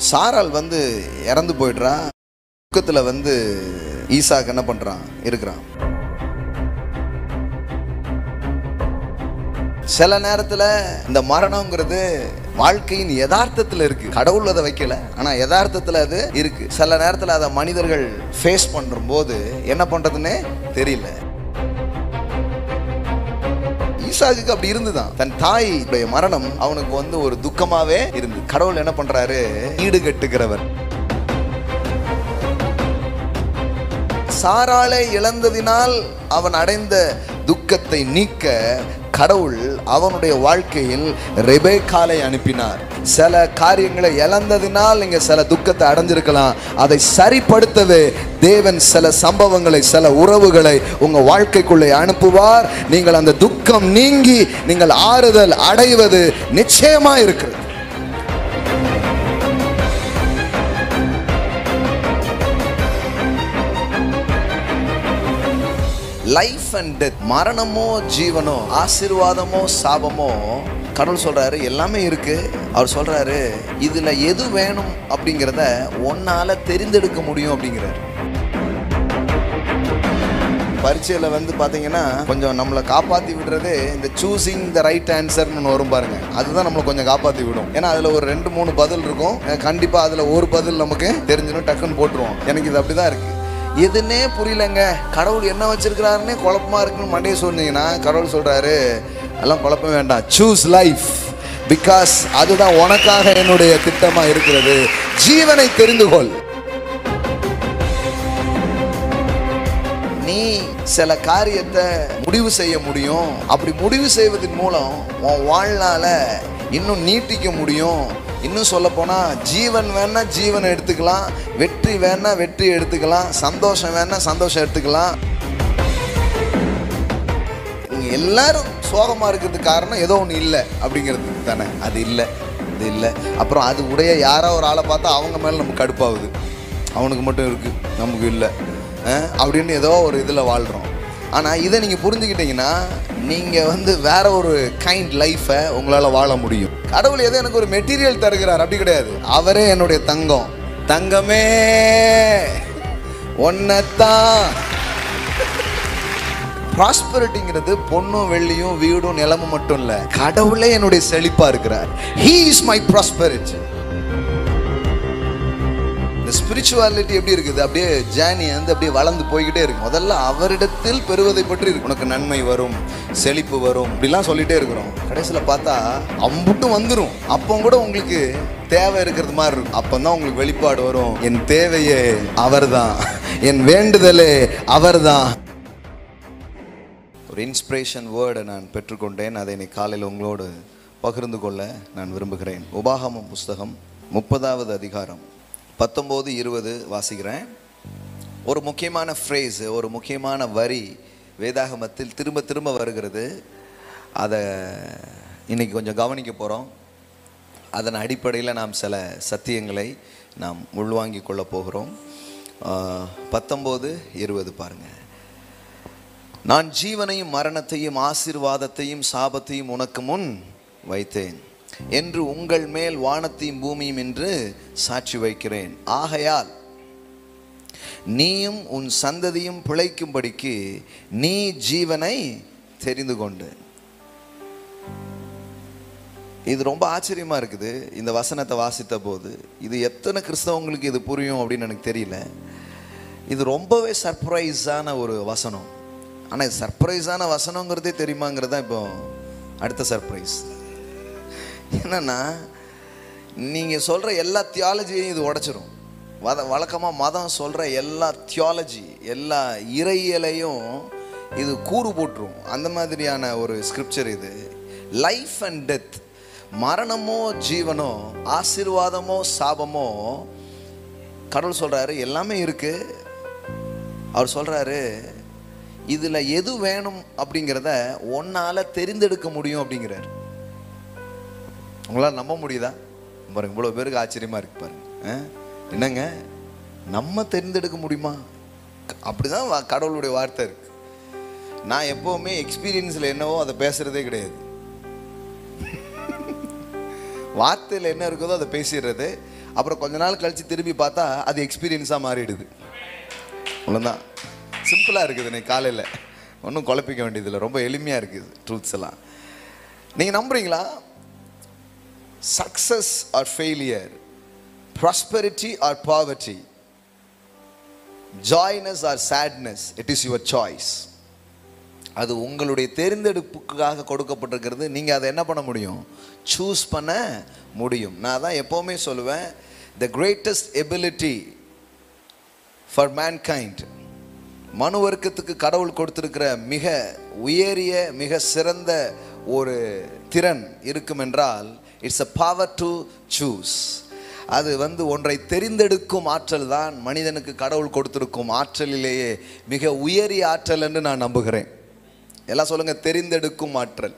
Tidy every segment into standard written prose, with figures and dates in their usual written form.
சாராள் வந்து இறந்து போயிடுறா. துக்கத்துல வந்து ஈசாக்கு என்ன பண்றான் இருக்கிறான். சில நேரத்துல இந்த மரணம்ங்கிறது வாழ்க்கையின் யதார்த்தத்துல இருக்கு. கடவுள் அதை வைக்கல, ஆனா யதார்த்தத்துல அது இருக்கு. சில நேரத்துல அதை மனிதர்கள் ஃபேஸ் பண்ணும் போது என்ன பண்றதுன்னே தெரியல. ஈசாக்கு அப்படி இருந்துதான். தன் தாயுடைய மரணம் அவனுக்கு வந்து ஒரு துக்கமாவே இருந்து. கடவுள் என்ன பண்றாரு? ஈடு கட்டுகிறவர். சாராளை இழந்ததினால் அவன் அடைந்த துக்கத்தை நீக்க கடவுள் அவனுடைய வாழ்க்கையில் ரெபேக்காலை அனுப்பினார். சில காரியங்களை இழந்ததினால் நீங்க சில துக்கத்தை அடைஞ்சிருக்கலாம். அதை சரிப்படுத்தவே தேவன் சில சம்பவங்களை, சில உறவுகளை உங்க வாழ்க்கைக்குள்ளே அனுப்புவார். நீங்கள் அந்த துக்கம் நீங்கி நீங்கள் ஆறுதல் அடைவது நிச்சயமா இருக்கிறது. லைஃப் அண்ட் டெத், மரணமோ ஜீவனோ, ஆசீர்வாதமோ சாபமோ, கடவுள் சொல்றாரு எல்லாமே இருக்கு. அவர் சொல்றாரு இதுல எது வேணும் அப்படிங்கிறத ஒன்னால தெரிந்தெடுக்க முடியும் அப்படிங்கிறார். பரீட்சையில வந்து பாத்தீங்கன்னா கொஞ்சம் நம்மளை காப்பாத்தி விடுறது இந்த சூசிங் த ரைட் ஆன்சர்னு வரும் பாருங்க, அதுதான் நம்மளை கொஞ்சம் காப்பாத்தி விடும். ஏன்னா அதுல ஒரு 2-3 பதில் இருக்கும். கண்டிப்பா அதுல ஒரு பதில் நமக்கு தெரிஞ்சிடும், டக்குன்னு போட்டுருவோம். எனக்கு இது அப்படிதான் இருக்கு. எதுன்னே புரியலங்க, கடவுள் என்ன வச்சிருக்கிறாருன்னே குழப்பமா இருக்குன்னு மண்டையை சொன்னீங்கன்னா கடவுள் சொல்றாரு எல்லாம் குழப்பம் வேண்டாம், சூஸ் லைஃப், பிகாஸ் அதுதான் உனக்காக என்னுடைய திட்டமா இருக்கிறது. ஜீவனை தெரிந்து கொள். நீ சில காரியத்தை முடிவு செய்ய முடியும். அப்படி முடிவு செய்வதன் மூலம் உன் வாழ்நாள இன்னும் நீட்டிக்க முடியும். இன்னும் சொல்ல போனா ஜீவன் வேணா ஜீவனை எடுத்துக்கலாம், வெற்றி வேணா வெற்றி எடுத்துக்கலாம், சந்தோஷம் வேணா சந்தோஷம் எடுத்துக்கலாம். எல்லாரும் சோகமா இருக்கிறதுக்கு காரணம் ஏதோ ஒன்று இல்லை அப்படிங்கிறது தானே. அது இல்லை, இது இல்லை. அப்புறம் அது உடைய யாரோ ஒரு ஆளை பார்த்தா அவங்க மேலே நமக்கு கடுப்பாகுது, அவனுக்கு மட்டும் இருக்கு நமக்கு இல்லை அப்படின்னு ஏதோ ஒரு இதில் வாழ்கிறோம். ஆனால் இதை நீங்கள் புரிஞ்சுக்கிட்டீங்கன்னா நீங்கள் வந்து வேற ஒரு கைண்ட் லைஃப்பை உங்களால் வாழ முடியும். கடவுள் எதோ எனக்கு ஒரு மெட்டீரியல் தருகிறார் அப்படி கிடையாது. அவரே என்னுடைய தங்கம், தங்கமே ஒன்னத்தான். ப்ராஸ்பரிட்டிங்கிறது பொண்ணும் வெள்ளியும் வீடும் நிலமும் மட்டும் இல்லை, கடவுளே என்னுடைய செழிப்பா இருக்கிறார். He is my prosperity. இந்த ஸ்பிரிச்சுவாலிட்டி எப்படி இருக்குது? அப்படியே ஜேர்னி வந்து அப்படியே வளர்ந்து போய்கிட்டே இருக்கு. முதல்ல அவரிடத்தில் பெறுவதை பற்றி இருக்கு. உனக்கு நன்மை வரும், செழிப்பு வரும், இப்படிலாம் சொல்லிட்டே இருக்கிறோம். கடைசியில் பார்த்தா அம்புட்டும் வந்துடும். அப்போ கூட உங்களுக்கு தேவை இருக்கிறது மாதிரி இருக்கும். அப்போதான் உங்களுக்கு வெளிப்பாடு வரும், என் தேவையே அவர்தான், என் வேண்டுதலே அவர்தான். ஒரு இன்ஸ்பிரேஷன் வேர்டை நான் பெற்றுக்கொண்டேன். அதை இன்னைக்கு காலையில் உங்களோடு பகிர்ந்து கொள்ள நான் விரும்புகிறேன். உபாகமம் புஸ்தகம் 30வது அதிகாரம் 19-20 வாசிக்கிறேன். ஒரு முக்கியமான ஃப்ரேஸ், ஒரு முக்கியமான வரி வேதாகமத்தில் திரும்ப திரும்ப வருகிறது. அதை இன்னைக்கு கொஞ்சம் கவனிக்க போகிறோம். அதன் அடிப்படையில் நாம் சில சத்தியங்களை நாம் உள்வாங்கி கொள்ள போகிறோம். 19-20 பாருங்க. நான் ஜீவனையும் மரணத்தையும் ஆசீர்வாதத்தையும் சாபத்தையும் உனக்கு முன் வைத்தேன் என்று உங்கள் மேல் வானத்தையும் பூமியும் என்று சாட்சி வைக்கிறேன். ஆகையால் நீயும் உன் சந்ததியும் பிழைக்கும்படிக்கு நீ ஜீவனை தெரிந்து கொண்டு. இது ரொம்ப ஆச்சரியமா இருக்குது. இந்த வசனத்தை வாசித்த போது இது எத்தனை கிறிஸ்தவங்களுக்கு இது புரியும் அப்படின்னு எனக்கு தெரியல. இது ரொம்பவே சர்ப்ரைஸான ஒரு வசனம். ஆனால் இது சர்ப்ரைஸான வசனங்கிறதே தெரியுமாங்கிறது தான் இப்போ அடுத்த சர்ப்ரைஸ். என்னன்னா, நீங்கள் சொல்கிற எல்லா தியாலஜியையும் இது உடைச்சிரும். வழக்கமாக மதம் சொல்கிற எல்லா தியாலஜி, எல்லா இறையியலையும் இது கூறு போட்டுரும். அந்த மாதிரியான ஒரு ஸ்கிரிப்சர் இது. லைஃப் அண்ட் டெத், மரணமோ ஜீவனோ, ஆசீர்வாதமோ சாபமோ, கடவுள் சொல்கிறாரு எல்லாமே இருக்குது. அவர் சொல்கிறாரு இதில் எது வேணும் அப்படிங்கிறத ஒன்னால் தெரிந்தெடுக்க முடியும் அப்படிங்கிறார். உங்களால் நம்ப முடியுதா? பாருங்க, இவ்வளோ பேருக்கு ஆச்சரியமாக இருக்கு பாருங்க. என்னங்க, நம்ம தெரிந்தெடுக்க முடியுமா? அப்படிதான் கடவுளுடைய வார்த்தை இருக்கு. நான் எப்போவுமே எக்ஸ்பீரியன்ஸில் என்னவோ அதை பேசுகிறதே கிடையாது. வார்த்தையில் என்ன இருக்குதோ அதை பேசிடுறது. அப்புறம் கொஞ்ச நாள் கழித்து திரும்பி பார்த்தா அது எக்ஸ்பீரியன்ஸாக மாறிடுது. அவ்வளோதான், சிம்பிளாக இருக்குது. இன்னைக்கு காலையில் ஒன்றும் குழப்பிக்க வேண்டியதில்லை, ரொம்ப எளிமையாக இருக்குது ட்ரூத்ஸ் எல்லாம். நீங்கள் நம்புறீங்களா? Success or failure, prosperity or poverty, joyness or sadness, it is your choice. அது உங்களுடைய தேர்ந்தெடுப்புக்காக கொடுக்கப்பட்டிருக்கிறது. நீங்கள் அதை என்ன பண்ண முடியும்? சூஸ் பண்ண முடியும். நான் தான் எப்போவுமே சொல்லுவேன், the greatest ability for mankind, மனு வர்க்கத்துக்கு கடவுள் கொடுத்திருக்கிற மிக உயரிய மிக சிறந்த ஒரு திறன் இருக்கும் என்றால் it's a power to choose. அது ஒன்றை தெரிந்தெடுக்கும் ஆற்றல் தான் மனிதனுக்கு கடவுள் கொடுத்திருக்கும் ஆற்றலிலேயே மிக உயரிய ஆற்றல் என்று நான் நம்புகிறேன். எல்லாம் சொல்லுங்க, தெரிந்தெடுக்கும் ஆற்றல்.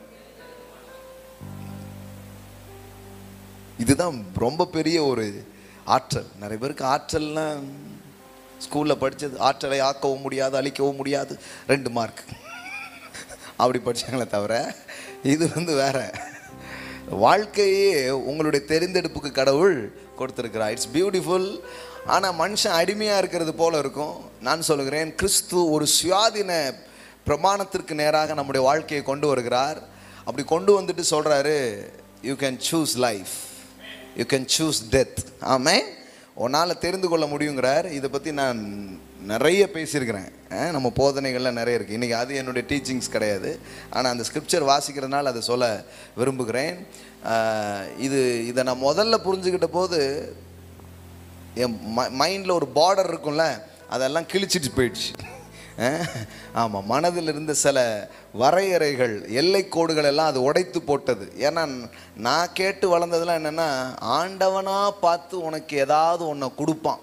இதுதான் ரொம்ப பெரிய ஒரு ஆற்றல். நிறைய பேருக்கு ஆற்றல்னா ஸ்கூலில் படித்தது, ஆற்றலை ஆக்கவும் முடியாது அழிக்கவும் முடியாது, 2 மார்க் அப்படி படித்தாங்களே தவிர இது வேற. வாழ்க்கையே உங்களுடைய தெரிந்தெடுப்புக்கு கடவுள் கொடுத்துருக்கிறார். It's beautiful. ஆனால் மனுஷன் அடிமையாக இருக்கிறது போல இருக்கும். நான் சொல்லுகிறேன், கிறிஸ்து ஒரு சுயாதீன பிரமாணத்திற்கு நேராக நம்முடைய வாழ்க்கையை கொண்டு வருகிறார். அப்படி கொண்டு வந்துட்டு சொல்கிறாரு, you can choose life, you can choose death. ஆமென். உன்னால் தெரிந்து கொள்ள முடியுங்கிறார். இதை பற்றி நான் நிறைய பேசியிருக்கிறேன், நம்ம போதனைகள்லாம் நிறைய இருக்குது. இன்றைக்கி அது என்னுடைய டீச்சிங்ஸ் கிடையாது. ஆனால் அந்த ஸ்கிரிப்சர் வாசிக்கிறதுனால அதை சொல்ல விரும்புகிறேன். இதை நான் முதல்ல புரிஞ்சுக்கிட்ட போது என் மைண்டில் ஒரு பார்டர் இருக்கும்ல, அதெல்லாம் கிழிச்சிட்டு போயிடுச்சு. ஆமாம், மனதில் இருந்த சில வரையறைகள், எல்லை கோடுகள் எல்லாம் அது உடைத்து போட்டது. ஏன்னா நான் கேட்டு வளர்ந்ததுலாம் என்னென்னா, ஆண்டவனாக பார்த்து உனக்கு ஏதாவது ஒன்றை கொடுப்பான்,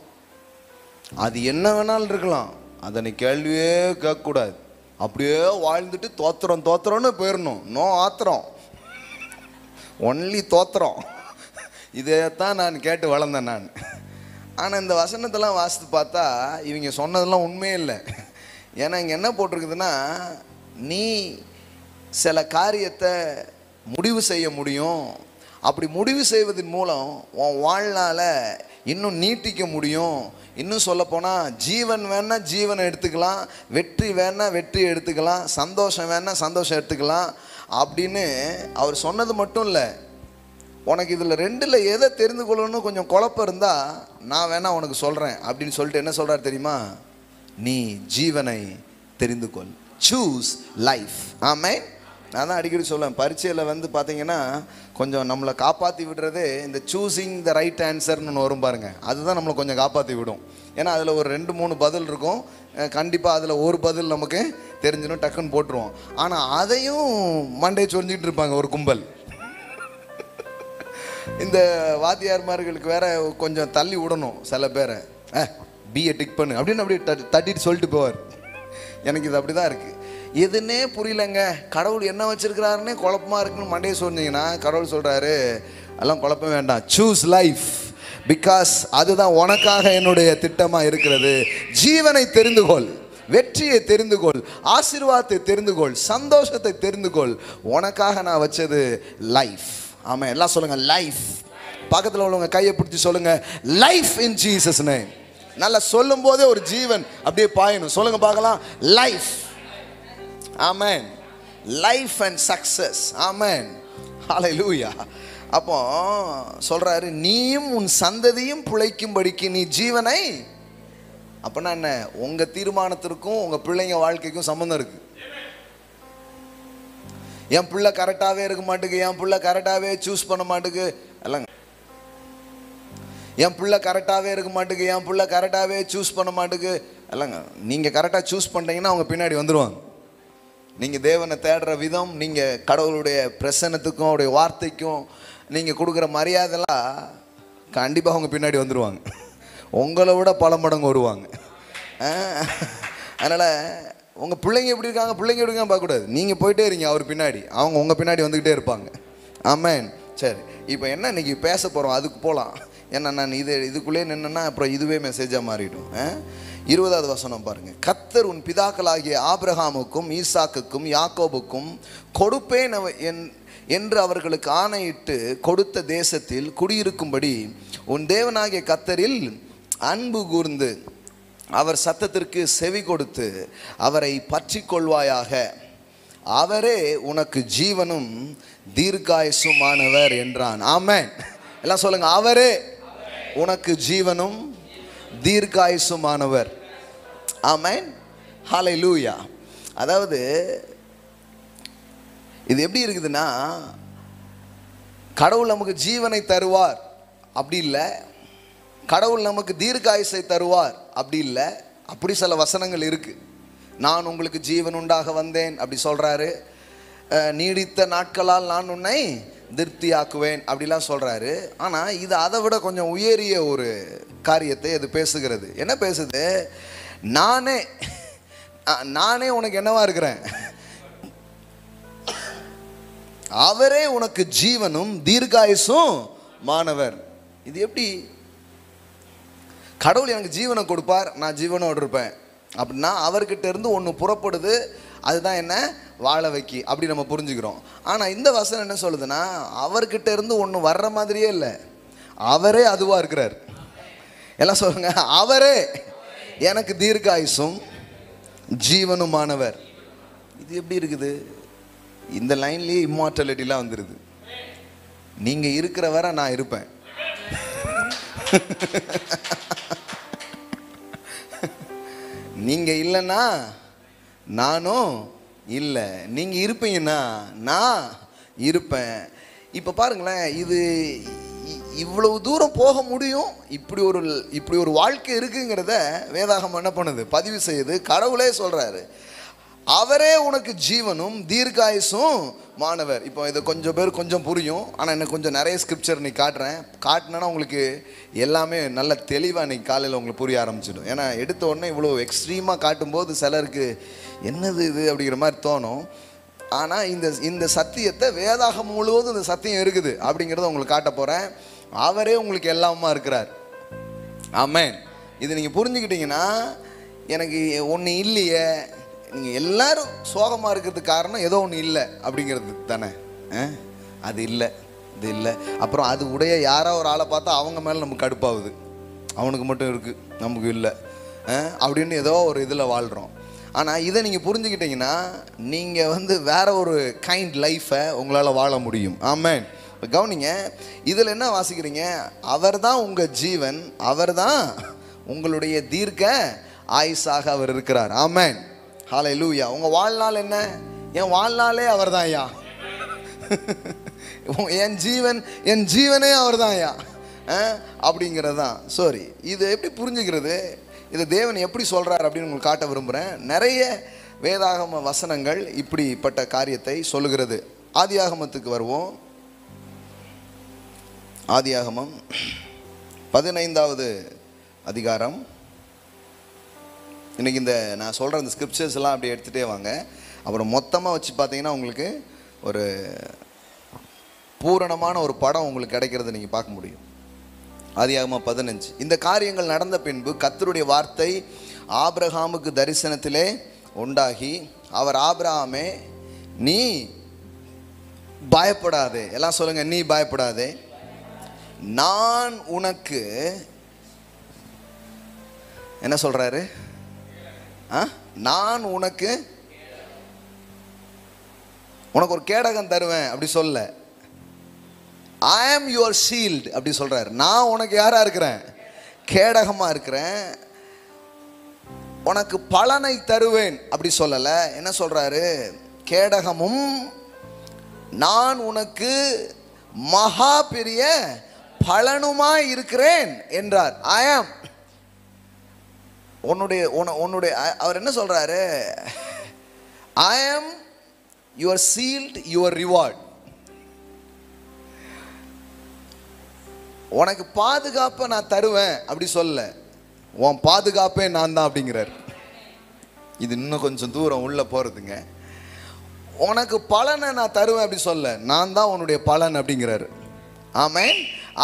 அது என்ன வேணாலும் இருக்கலாம், அதை நீ கேள்வியே கேட்கக்கூடாது, அப்படியே வாழ்ந்துட்டு தோத்திரம்னு போயிடணும். நோ ஆத்திரம், ஒன்லி தோத்திரம். இதைத்தான் நான் கேட்டு வளர்ந்தேன் நான். ஆனால் இந்த வசனத்தெல்லாம் வாசித்து பார்த்தா இவங்க சொன்னதெல்லாம் உண்மையே இல்லை. ஏன்னா இங்கே என்ன போட்டிருக்குதுன்னா, நீ சில காரியத்தை முடிவு செய்ய முடியும், அப்படி முடிவு செய்வதன் மூலம் உன் வாழ்நாளை இன்னும் நீட்டிக்க முடியும். இன்னும் சொல்லப்போனால் ஜீவன் வேணால் ஜீவனை எடுத்துக்கலாம், வெற்றி வேணால் வெற்றி எடுத்துக்கலாம், சந்தோஷம் வேணால் சந்தோஷம் எடுத்துக்கலாம் அப்படின்னு அவர் சொன்னது மட்டும் இல்லை. உனக்கு இதில் 2ல் எதை தெரிந்து கொள்ளணும்னு கொஞ்சம் குழப்பம் இருந்தால் நான் வேணால் உனக்கு சொல்கிறேன் அப்படின்னு சொல்லிட்டு என்ன சொல்கிறார் தெரியுமா? நீ ஜீவனை தெரிந்து கொள், சூஸ் லைஃப். ஆமே. நான் தான் அடிக்கடி சொல்லுவேன், பரீட்சையில் பார்த்தீங்கன்னா கொஞ்சம் நம்மளை காப்பாற்றி விடுறதே இந்த சூஸிங் த ரைட் ஆன்சர்னு ஒன்று வரும் பாருங்க, அதுதான் நம்மளை கொஞ்சம் காப்பாற்றி விடும். ஏன்னா அதில் ஒரு 2-3 பதில் இருக்கும், கண்டிப்பாக அதில் ஒரு பதில் நமக்கு தெரிஞ்சிடும், டக்குன்னு போட்டுருவோம். ஆனால் அதையும் மண்டையை சொரிஞ்சிக்கிட்டு இருப்பாங்க ஒரு கும்பல். இந்த வாத்தியார்மார்களுக்கு வேற கொஞ்சம் தள்ளி விடணும் சில பேரை, பிஏ டிக் பண்ணு அப்படின்னு அப்படியே தட்டிட்டு சொல்லிட்டு போவார். எனக்கு இது அப்படி தான் இருக்குது, எதுன்னே புரியலங்க, கடவுள் என்ன வச்சிருக்கிறாருன்னே குழப்பமாக இருக்குன்னு மண்டையை சொன்னீங்கன்னா கடவுள் சொல்கிறாரு, எல்லாம் குழப்பம் வேண்டாம், சூஸ் லைஃப், பிகாஸ் அதுதான் உனக்காக என்னுடைய திட்டமாக இருக்கிறது. ஜீவனை தெரிந்து கொள், வெற்றியை தெரிந்து கொள், ஆசீர்வாதத்தை தெரிந்து கொள், சந்தோஷத்தை தெரிந்து கொள், உனக்காக நான் வச்சது லைஃப். ஆமாம், எல்லாம் சொல்லுங்க லைஃப். பக்கத்தில் உள்ளவங்க கையை பிடிச்சி சொல்லுங்க லைஃப் இன் ஜீசஸ் நேம். நல்லா சொல்லும் போதே ஒரு ஜீவன் அப்படியே பாயணும். சொல்லுங்க பார்க்கலாம், லைஃப். ஆமென். Life and success. ஆமென். ஹல்லேலூயா. அப்போ சொல்றாரு, நீயும் உன் சந்ததியும் பிழைக்கும்படிக்கு நீ ஜீவனை. அப்படின்னா என்ன? உங்க தீர்மானத்திற்கும் உங்க பிள்ளைங்க வாழ்க்கைக்கும் சம்பந்தம் இருக்கு. என் பிள்ளை கரெக்டாகவே இருக்க மாட்டேங்குது, என் பிள்ளை கரெக்டாகவே சூஸ் பண்ண மாட்டேங்குது, எல்லாம் என் பிள்ளை கரெக்டாகவே இருக்க மாட்டேங்குது, என் பிள்ளை கரெக்டாகவே சூஸ் பண்ண மாட்டேங்குது, இல்லைங்க. நீங்கள் கரெக்டாக சூஸ் பண்ணிட்டீங்கன்னா அவங்க பின்னாடி வந்துடுவாங்க. நீங்கள் தேவனை தேடுற விதம், நீங்கள் கடவுளுடைய பிரசன்னத்துக்கும் அவருடைய வார்த்தைக்கும் நீங்கள் கொடுக்குற மரியாதைலாம் கண்டிப்பாக அவங்க பின்னாடி வந்துடுவாங்க, உங்களை விட பல மடங்கு வருவாங்க. அதனால் உங்கள் பிள்ளைங்க எப்படி இருக்காங்க, பிள்ளைங்க எப்படி இருக்காங்க பார்க்கக்கூடாது, நீங்கள் போயிட்டே இருங்க அவர் பின்னாடி, அவங்க உங்கள் பின்னாடி வந்துக்கிட்டே இருப்பாங்க. ஆமென். சரி, இப்போ என்ன இன்றைக்கி பேச போகிறோம், அதுக்கு போகலாம். ஏன்னா நான் இதுக்குள்ளே நின்னா அப்புறம் இதுவே மெசேஜாக மாறிடும். 20வது வசனம் பாருங்கள். கர்த்தர் உன் பிதாக்களாகிய ஆபிரகாமுக்கும் ஈசாக்குக்கும் யாக்கோபுக்கும் கொடுப்பேன் என்று அவர்களுக்கு ஆணையிட்டு கொடுத்த தேசத்தில் குடியிருக்கும்படி உன் தேவனாகிய கர்த்தரில் அன்பு கூர்ந்து அவர் சத்தத்திற்கு செவி கொடுத்து அவரை பற்றி கொள்வாயாக. அவரே உனக்கு ஜீவனும் தீர்க்காயுசுமானவர் என்றான். ஆமென். எல்லாம் சொல்லுங்க, அவரே உனக்கு ஜீவனும் தீர்க்காயுசுமானவர். ஆமென். ஹல்லேலூயா. அதாவது இது எப்படி இருக்குதுன்னா, கடவுள் நமக்கு ஜீவனை தருவார் அப்படி இல்லை, கடவுள் நமக்கு தீர்க்காயுசை தருவார் அப்படி இல்லை. அப்படி சில வசனங்கள் இருக்கு. நான் உங்களுக்கு ஜீவன் உண்டாக வந்தேன் அப்படி சொல்றாரு. நீடித்த நாட்களால் நான் உன்னை திருப்தியாக்குவேன் அப்படிலாம் சொல்றாரு. ஆனால் இது அதை விட கொஞ்சம் உயரிய ஒரு காரியத்தை அது பேசுகிறது. என்ன பேசுது? நானே உனக்கு என்னவா இருக்கிறேன், அவரே உனக்கு ஜீவனும் தீர்க்காயுசும் மானவர். இது எப்படி? கடவுள் எனக்கு ஜீவனை கொடுப்பார், நான் ஜீவனோடு இருப்பேன் அப்படின்னா அவர்கிட்ட இருந்து ஒன்று புறப்படுது, அதுதான் என்ன வாழ வைக்கி அப்படி நம்ம புரிஞ்சுக்கிறோம். ஆனால் இந்த வசனம் என்ன சொல்லுதுன்னா, அவர்கிட்ட இருந்து ஒன்று வர்ற மாதிரியே இல்லை, அவரே அதுவாக இருக்கிறார். எல்லாம் சொல்லுங்க, அவரே எனக்கு தீர்க்காயுசும் ஜீவனுமானவர். இது எப்படி இருக்குது? இந்த லைன்லேயே இம்மார்டாலிட்டிலாம் வந்துடுது. நீங்கள் இருக்கிற வரை நான் இருப்பேன், நீங்கள் இல்லைன்னா நானும் இல்லை, நீங்கள் இருப்பீங்கன்னா நான் இருப்பேன். இப்போ பாருங்களேன், இது இவ்வளவு தூரம் போக முடியும், இப்படி ஒரு வாழ்க்கை இருக்குங்கிறத வேதாகமம் என்ன பண்ணுது? பதிவு செய்யுது. கடவுளே சொல்கிறாரு, அவரே உனக்கு ஜீவனும் தீர்க்காயுசும் மானவர். இப்போ இது கொஞ்சம் பேர் கொஞ்சம் புரியும், ஆனால் எனக்கு கொஞ்சம் நிறைய ஸ்கிரிப்சர் நீ காட்டினா உங்களுக்கு எல்லாமே நல்ல தெளிவாக இன்னைக்கு காலையில் உங்களுக்கு புரிய ஆரம்பிச்சிடும். ஏன்னா எடுத்த உடனே இவ்வளோ எக்ஸ்ட்ரீமாக காட்டும்போது சிலருக்கு என்னது இது அப்படிங்கிற மாதிரி தோணும். ஆனால் இந்த சத்தியத்தை வேதாகம் முழுவதும் இந்த சத்தியம் இருக்குது அப்படிங்கிறத உங்களுக்கு காட்ட போகிறேன். அவரே உங்களுக்கு எல்லாமா இருக்கிறார். ஆமென். இது நீங்கள் புரிஞ்சுக்கிட்டீங்கன்னா, எனக்கு ஒன்று இல்லையே, நீங்கள் எல்லாரும் சோகமாக இருக்கிறதுக்கு காரணம் ஏதோ ஒன்று இல்லை அப்படிங்கிறது தானே. அது இல்லை, இது இல்லை. அப்புறம் அது உடைய யாரோ ஒரு ஆளை பார்த்தா அவங்க மேலே நமக்கு கடுப்பாகுது, அவனுக்கு மட்டும் இருக்குது நமக்கு இல்லை அப்படின்னு ஏதோ ஒரு இதில் வாழ்கிறோம். ஆனால் இதை நீங்கள் புரிஞ்சுக்கிட்டீங்கன்னா நீங்கள் வேற ஒரு கைண்ட் லைஃப்பை உங்களால் வாழ முடியும். ஆமென். இப்போ கவனிங்க, இதில் என்ன வாசிக்கிறீங்க? அவர் தான் உங்கள் ஜீவன், அவர் தான் உங்களுடைய தீர்க்க ஆயுசாக அவர் இருக்கிறார். ஆமென். ஹல்லேலூயா. உங்கள் வாழ்நாள் என்ன? என் வாழ்நாளே அவர் தான் ஐயா. என் ஜீவனே அவர் தான் ஐயா அப்படிங்கிறது தான். சாரி, இது எப்படி புரிஞ்சுக்கிறது? இதை தேவன் எப்படி சொல்கிறார் அப்படின்னு உங்களுக்கு காட்ட விரும்புகிறேன். நிறைய வேதாகம வசனங்கள் இப்படிப்பட்ட காரியத்தை சொல்லுகிறது. ஆதியாகமத்துக்கு வருவோம். ஆதியாகமம் 15வது அதிகாரம். இன்றைக்கி நான் சொல்கிற இந்த ஸ்கிரிப்சர்ஸ் எல்லாம் அப்படி எடுத்துகிட்டே வாங்க. அப்புறம் மொத்தமாக வச்சு பார்த்தீங்கன்னா உங்களுக்கு ஒரு பூரணமான ஒரு படம் உங்களுக்கு கிடைக்கிறத நீங்கள் பார்க்க முடியும். ஆதியாகமம் 15. இந்த காரியங்கள் நடந்த பின்பு கர்த்தருடைய வார்த்தை ஆபிரகாமுக்கு தரிசனத்திலே உண்டாகி, அவர் ஆபிரகாமே நீ பயப்படாதே. எல்லாம் சொல்லுங்க, நீ பயப்படாதே, நான் உனக்கு என்ன சொல்றாரு? நான் உனக்கு ஒரு கேடகம் தருவேன் அப்படி சொல்ல, ஐ ஆம் யுவர் ஷீல்ட் அப்படி சொல்றாரு. நான் உனக்கு யாரா இருக்கிறேன்? கேடகமா இருக்கிறேன். உனக்கு பலனை தருவேன் அப்படி சொல்லல. என்ன சொல்றாரு? கேடகமும் நான் உனக்கு மகா பெரிய பலனுமாய் இருக்கிறேன் என்றார். ஐ ஆம் உன்னுடைய அவர் என்ன சொல்றாரு? ஐ am your shield, your reward. உனக்கு பாதுகாப்பை நான் தருவேன் அப்படி சொல்ல, உன் பாதுகாப்பே நான் தான் அப்படிங்கிறார். இது இன்னும் கொஞ்சம் தூரம் உள்ள போறதுங்க. உனக்கு பலனை நான் தருவேன் அப்படி சொல்ல, நான் தான் உன்னுடைய பலன் அப்படிங்கிறாரு. ஆமென்.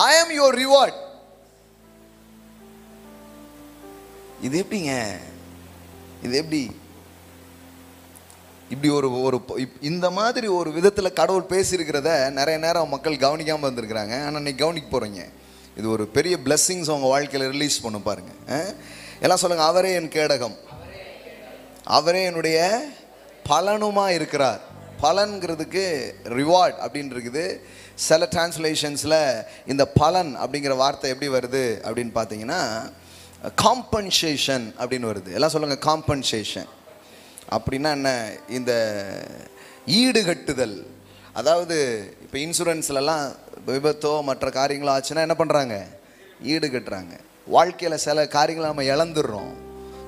ஐ ஆம் யுவர் ரிவார்ட். இது எப்படிங்க? இது எப்படி? இப்படி ஒரு ஒரு இந்த மாதிரி ஒரு விதத்தில் கடவுள் பேசியிருக்கிறத நிறைய நேரம் மக்கள் கவனிக்காமல் வந்திருக்கிறாங்க. ஆனால் இன்னைக்கு கவனிக்க போகிறீங்க. இது ஒரு பெரிய பிளெஸ்ஸிங்ஸ் உங்கள் வாழ்க்கையில் ரிலீஸ் பண்ண பாருங்க. எல்லாம் சொல்லுங்கள், அவரே என் கேடகம், அவரே என்னுடைய பலனுமாக இருக்கிறார். பலன்கிறதுக்கு ரிவார்ட் அப்படின்னு இருக்குது. சில டிரான்ஸ்லேஷன்ஸில் இந்த பலன் அப்படிங்கிற வார்த்தை எப்படி வருது அப்படின்னு பார்த்தீங்கன்னா காம்பன்சேஷன் அப்படின்னு வருது. எல்லாம் சொல்லுங்கள், காம்பன்சேஷன் அப்படின்னா என்ன? இந்த ஈடுகட்டுதல். அதாவது இப்போ இன்சூரன்ஸ்லலாம் விபத்தோ மற்ற காரியங்களோ ஆச்சுன்னா என்ன பண்ணுறாங்க? ஈடுகட்டுறாங்க. வாழ்க்கையில் சில காரியங்களை நம்ம இழந்துடுறோம்,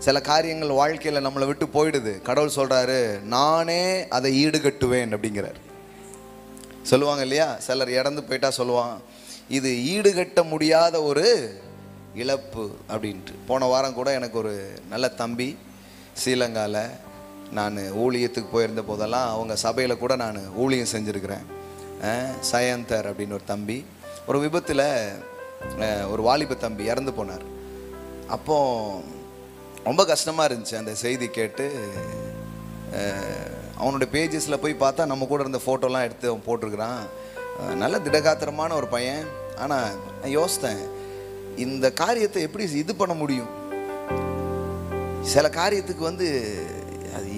சில காரியங்கள் வாழ்க்கையில் நம்மளை விட்டு போயிடுது. கடவுள் சொல்கிறாரு, நானே அதை ஈடுகட்டுவேன் அப்படிங்கிறார். சொல்லுவாங்க இல்லையா, சிலர் இறந்து போயிட்டா சொல்லுவான், இது ஈடுகட்ட முடியாத ஒரு இழப்பு அப்படின்ட்டு. போன வாரம் கூட எனக்கு ஒரு நல்ல தம்பி ஸ்ரீலங்காவில் நான் ஊழியத்துக்கு போயிருந்த போதெல்லாம் அவங்க சபையில் கூட நான் ஊழியம் செஞ்சுருக்கிறேன். சயந்தர் அப்படின்னு ஒரு தம்பி ஒரு விபத்தில் ஒரு வாலிப தம்பி இறந்து போனார். அப்போது ரொம்ப கஷ்டமாக இருந்துச்சு அந்த செய்தி கேட்டு. அவனுடைய பேஜஸில் போய் பார்த்தா நம்ம கூட இருந்த ஃபோட்டோலாம் எடுத்து அவன் போட்டிருக்கிறான். நல்ல திடகாத்திரமான ஒரு பையன். ஆனால் நான் யோசித்தேன், இந்த காரியத்தை எப்படி இது பண்ண முடியும்? சில காரியத்துக்கு அது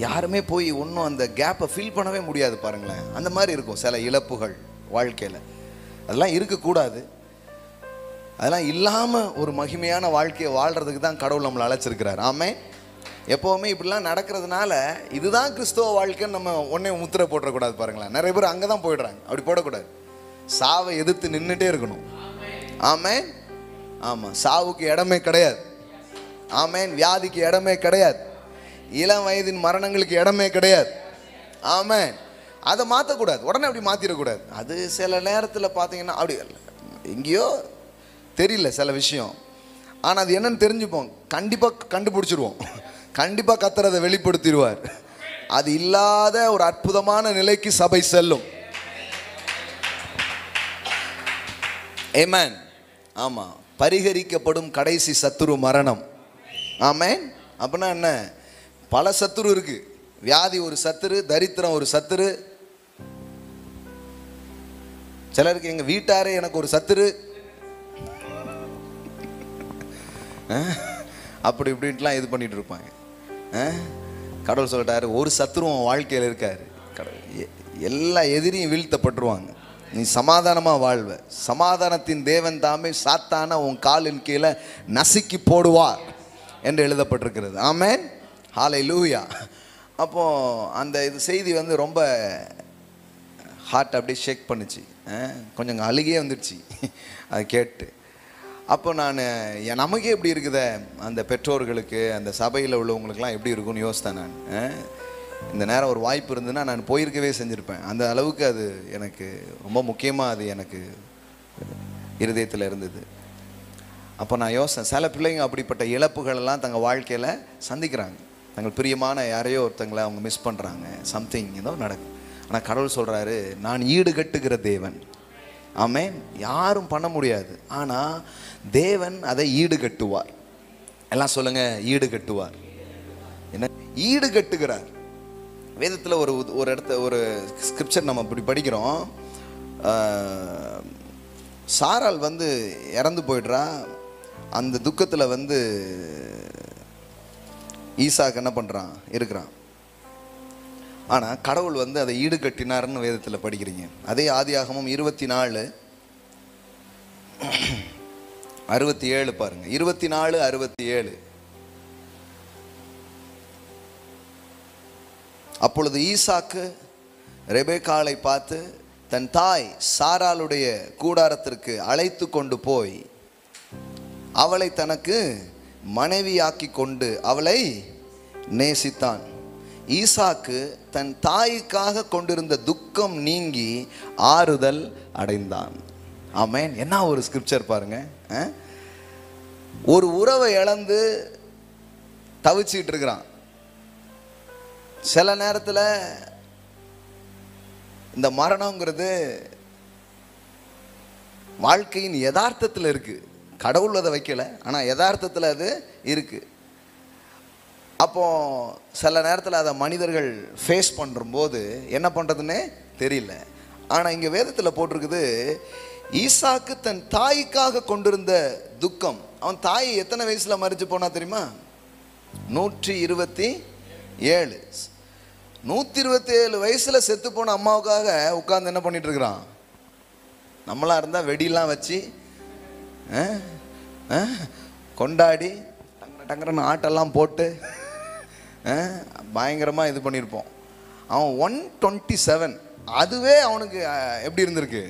யாருமே போய் ஒன்றும் அந்த கேப்பை ஃபில் பண்ணவே முடியாது பாருங்களேன். அந்த மாதிரி இருக்கும் சில இழப்புகள் வாழ்க்கையில். அதெல்லாம் இருக்கக்கூடாது. அதெல்லாம் இல்லாமல் ஒரு மகிமையான வாழ்க்கையை வாழ்கிறதுக்கு தான் கடவுள் நம்மளை அழைச்சிருக்கிறார். ஆமென். எப்போவுமே இப்படிலாம் நடக்கிறதுனால இதுதான் கிறிஸ்தவ வாழ்க்கைன்னு நம்ம ஒன்றே முத்திரை போட்டுறக்கூடாது பாருங்களேன். நிறைய பேர் அங்கே தான் போயிடுறாங்க. அப்படி போடக்கூடாது. சாவை எதிர்த்து நின்றுட்டே இருக்கணும். ஆமென். ஆமாம், சாவுக்கு இடமே கிடையாது. ஆமென். வியாதிக்கு இடமே கிடையாது. இளம் வயதின் மரணங்களுக்கு இடமே கிடையாது. ஆமென். அதை மாற்றக்கூடாது. உடனே அப்படி மாற்றிடக்கூடாது. அது சில நேரத்தில் பார்த்தீங்கன்னா அப்படி எங்கேயோ தெரியல சில விஷயம். ஆனால் அது என்னன்னு தெரிஞ்சுப்போம், கண்டிப்பாக கண்டுபிடிச்சிருவோம். கண்டிப்பாக கர்த்தர் அதை வெளிப்படுத்திடுவார். அது இல்லாத ஒரு அற்புதமான நிலைக்கு சபை செல்லும். ஆமென். ஆமாம். பரிகரிக்கப்படும் கடைசி சத்துரு மரணம். ஆமென். அப்படின்னா என்ன? பல சத்துரு இருக்கு. வியாதி ஒரு சத்துரு, தரித்திரம் ஒரு சத்துரு, சிலருக்கு எங்கள் வீட்டாரே எனக்கு ஒரு சத்துரு, அப்படி இப்படின்ட்டுலாம் இது பண்ணிட்டு இருப்பாங்க. கடவுள் சொல்லிட்டாரு, ஒரு சத்துருவம் வாழ்க்கையில் இருக்காரு. எல்லா எதிரியும் வீழ்த்தப்பட்டுருவாங்க. நீ சமாதானமாக வாழ்வ. சமாதானத்தின் தேவன் தாமே சாத்தான உன் காலின் கீழே நசுக்கி போடுவார் என்று எழுதப்பட்டிருக்கிறது. ஆமென். ஹல்லேலூயா. அப்போது அந்த இது செய்தி ரொம்ப ஹார்ட் அப்படியே ஷேக் பண்ணுச்சு. கொஞ்சம் அழுகே வந்துடுச்சு அதை கேட்டு. அப்போ நான் நமக்கே எப்படி இருக்குதே, அந்த பெற்றோர்களுக்கு அந்த சபையில் உள்ளவங்களுக்கெல்லாம் எப்படி இருக்குன்னு யோசித்தேன். நான் இந்த நேரம் ஒரு வாய்ப்பு இருந்ததுன்னா நான் போயிருக்கவே செஞ்சுருப்பேன். அந்த அளவுக்கு அது எனக்கு ரொம்ப முக்கியமாக அது எனக்கு இருதயத்தில் இருந்தது. அப்போ நான் யோசித்தேன், சில பிள்ளைங்க அப்படிப்பட்ட இழப்புகளெல்லாம் தங்கள் வாழ்க்கையில் சந்திக்கிறாங்க. தங்கள் பிரியமான யாரையோ ஒருத்தங்களை அவங்க மிஸ் பண்ணுறாங்க. சம்திங் ஏதோ நடக்கும். ஆனால் கடவுள் சொல்கிறாரு, நான் ஈடுகட்டுகிற தேவன். ஆமென். யாரும் பண்ண முடியாது, ஆனால் தேவன் அதை ஈடுகட்டுவார். எல்லாம் சொல்லுங்கள், ஈடுகட்டுவார். என்ன? ஈடுகட்டுகிறார். வேதத்தில் ஒரு இடத்த ஒரு ஸ்கிரிப்சர் நம்ம இப்படி படிக்கிறோம். சாராள் இறந்து போயிடுறா. அந்த துக்கத்தில் ஈசாக்கு என்ன பண்ணுறான்? இருக்கிறான். ஆனால் கடவுள் அதை ஈடுகட்டினார்னு வேதத்தில் படிக்கிறீங்க. அதே ஆதியாகமம் 24:67 பாருங்க. 24:67. அப்பொழுது ஈசாக்கு ரெபெக்காளை பார்த்து தன் தாய் சாராளுடைய கூடாரத்திற்கு அழைத்து கொண்டு போய் அவளை தனக்கு மனைவியாக்கி கொண்டு அவளை நேசித்தான். ஈசாக்கு தன் தாய்க்காக கொண்டிருந்த துக்கம் நீங்கி ஆறுதல் அடைந்தான். ஆமென். என்ன ஒரு ஸ்கிரிப்சர் பாருங்க. ஒரு உறவை இழந்து தவிச்சிட்டு இருக்கிறான். சில நேரத்தில் இந்த மரணங்கிறது வாழ்க்கையின் யதார்த்தத்தில் இருக்கு. கடவுள் அதை வைக்கல, ஆனால் யதார்த்தத்தில் அது இருக்கு. அப்போ சில நேரத்தில் அதை மனிதர்கள் ஃபேஸ் பண்ணும்போது என்ன பண்ணுறதுன்னே தெரியல. ஆனால் இங்கே வேதத்தில் போட்டிருக்குது, ஈசாக்கு தன் தாய்க்காக கொண்டிருந்த துக்கம். அவன் தாய் எத்தனை வயசில் மரிச்சு போனா தெரியுமா? 127. 127 வயசில் செத்து போன அம்மாவுக்காக உட்கார்ந்து என்ன பண்ணிட்டு இருக்கிறான்? நம்மளா இருந்தால் வெடியெல்லாம் வச்சு கொண்டாடி டங்கரன்னு ஆட்டெல்லாம் போட்டு பயங்கரமாக இது பண்ணியிருப்போம். அவன் 127. அதுவே அவனுக்கு எப்படி இருந்திருக்கு?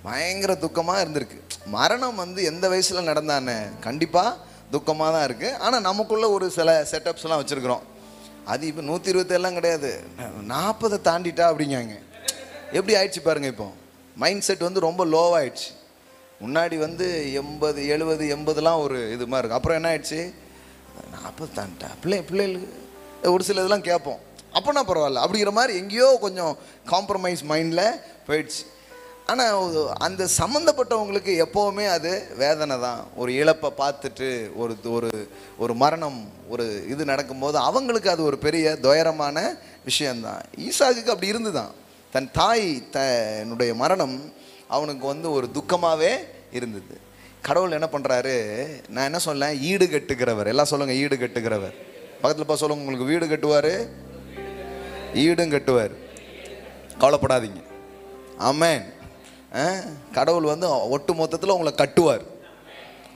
பயங்கர துக்கமாக இருந்திருக்கு. மரணம் எந்த வயசில் நடந்தானே கண்டிப்பாக துக்கமாக தான் இருக்குது. ஆனால் நமக்குள்ள ஒரு சில செட்டப்ஸ்லாம் வச்சுருக்குறோம். அது இப்போ 127 கிடையாது, 40 தாண்டிட்டா அப்படிங்காங்க. எப்படி ஆயிடுச்சு பாருங்கள். இப்போ மைண்ட் செட் ரொம்ப லோவாகிடுச்சு. முன்னாடி 80 70 80லாம் ஒரு இது மாதிரி இருக்கும். அப்புறம் என்ன ஆயிடுச்சு? 40 தாண்டிட்டா பிள்ளைகளுக்கு ஒரு சில இதெல்லாம் கேட்போம். அப்போனா பரவாயில்ல அப்படிங்கிற மாதிரி எங்கேயோ கொஞ்சம் காம்ப்ரமைஸ் மைண்டில் போயிடுச்சு. ஆனால் அந்த சம்மந்தப்பட்டவங்களுக்கு எப்போவுமே அது வேதனை தான். ஒரு இழப்பை பார்த்துட்டு ஒரு ஒரு மரணம் ஒரு இது நடக்கும்போது அவங்களுக்கு அது ஒரு பெரிய துயரமான விஷயந்தான். ஈசாக்குக்கு அப்படி இருந்து தான் தன் தாய் தன்னுடைய மரணம் அவனுக்கு ஒரு துக்கமாகவே இருந்தது. கடவுள் என்ன பண்ணுறாரு? நான் என்ன சொல்லேன்? ஈடு கட்டுகிறவர். எல்லாம் சொல்லுங்கள், ஈடு கட்டுகிறவர். பக்கத்தில் பா சொல்லுங்க, உங்களுக்கு வீடு கட்டுவார், ஈடும் கட்டுவார், கவலைப்படாதீங்க. ஆமென். கடவுள் ஒட்டு மொத்தத்தில் உங்களை கட்டுவார்.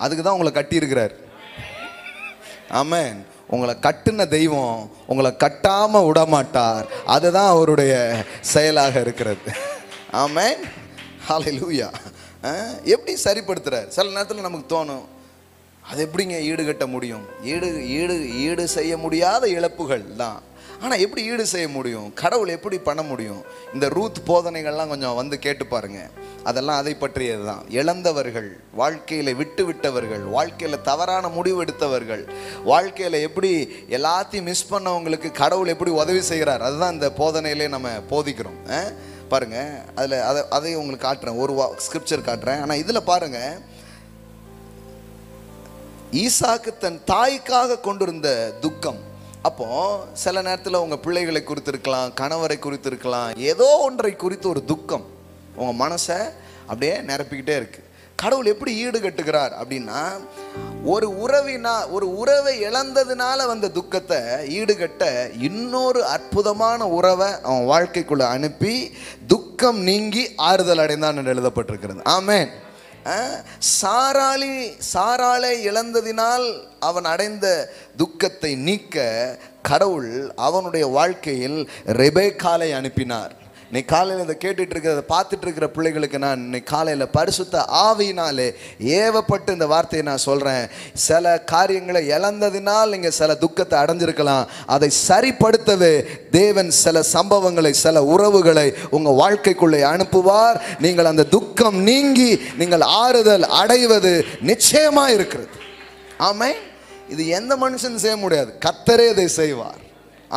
அதுக்கு தான் உங்களை கட்டி இருக்கிறார். ஆமென். உங்களை கட்டுன தெய்வம் உங்களை கட்டாமல் விடமாட்டார். அதுதான் அவருடைய செயலாக இருக்கிறது. ஆமென். ஹல்லேலூயா. எப்படி சரிப்படுத்துறார்? சில நேரத்தில் நமக்கு தோணும், அது எப்படிங்க ஈடு கட்ட முடியும்? ஈடு செய்ய முடியாத இழப்புகள் தான். ஆனால் எப்படி ஈடு செய்ய முடியும்? கடவுள் எப்படி பண்ண முடியும்? இந்த ரூத் போதனைகள்லாம் கொஞ்சம் கேட்டு பாருங்க. அதெல்லாம் அதை பற்றியது தான். இழந்தவர்கள், வாழ்க்கையில் விட்டவர்கள், வாழ்க்கையில் தவறான முடிவு எடுத்தவர்கள், வாழ்க்கையில் எப்படி எல்லாத்தையும் மிஸ் பண்ணவங்களுக்கு கடவுள் எப்படி உதவி செய்கிறார், அதுதான் இந்த போதனையிலே நம்ம போதிக்கிறோம். பாருங்க, அதை உங்களுக்கு காட்டுறேன், ஒரு ஸ்கிரிப்சர் காட்டுறேன். ஆனால் இதில் பாருங்க, ஈசாக்கு தன் தாய்க்காக கொண்டிருந்த துக்கம். அப்போ சில நேரத்தில் உங்கள் பிள்ளைகளை குறித்து இருக்கலாம், கணவரை குறித்து இருக்கலாம், ஏதோ ஒன்றை குறித்து ஒரு துக்கம் உங்கள் மனசை அப்படியே நிரப்பிக்கிட்டே இருக்கு. கடவுள் எப்படி ஈடு கட்டுகிறார் அப்படின்னா, ஒரு உறவை இழந்ததுனால வந்த துக்கத்தை ஈடுகட்ட இன்னொரு அற்புதமான உறவை அவன் வாழ்க்கைக்குள்ள அனுப்பி துக்கம் நீங்கி ஆறுதல் அடைந்தான் என்று எழுதப்பட்டிருக்கிறது. ஆமென். சாராளை இழந்ததினால் அவன் அடைந்த துக்கத்தை நீக்க கடவுள் அவனுடைய வாழ்க்கையில் ரெபெக்காளை அனுப்பினார். இன்னைக்கு காலையில் இதை கேட்டுட்டு இருக்கிறத பார்த்துட்டு இருக்கிற பிள்ளைகளுக்கு நான் இன்னைக்கு காலையில் பரிசுத்த ஆவியினாலே ஏவப்பட்டு இந்த வார்த்தையை நான் சொல்கிறேன். சில காரியங்களை இழந்ததினால் நீங்கள் சில துக்கத்தை அடைஞ்சிருக்கலாம். அதை சரிப்படுத்தவே தேவன் சில சம்பவங்களை, சில உறவுகளை உங்கள் வாழ்க்கைக்குள்ளே அனுப்புவார். நீங்கள் அந்த துக்கம் நீங்கி நீங்கள் ஆறுதல் அடைவது நிச்சயமாக இருக்கிறது. ஆமென். இது எந்த மனுஷன் செய்ய முடியாது, கர்த்தரே இதை செய்வார்.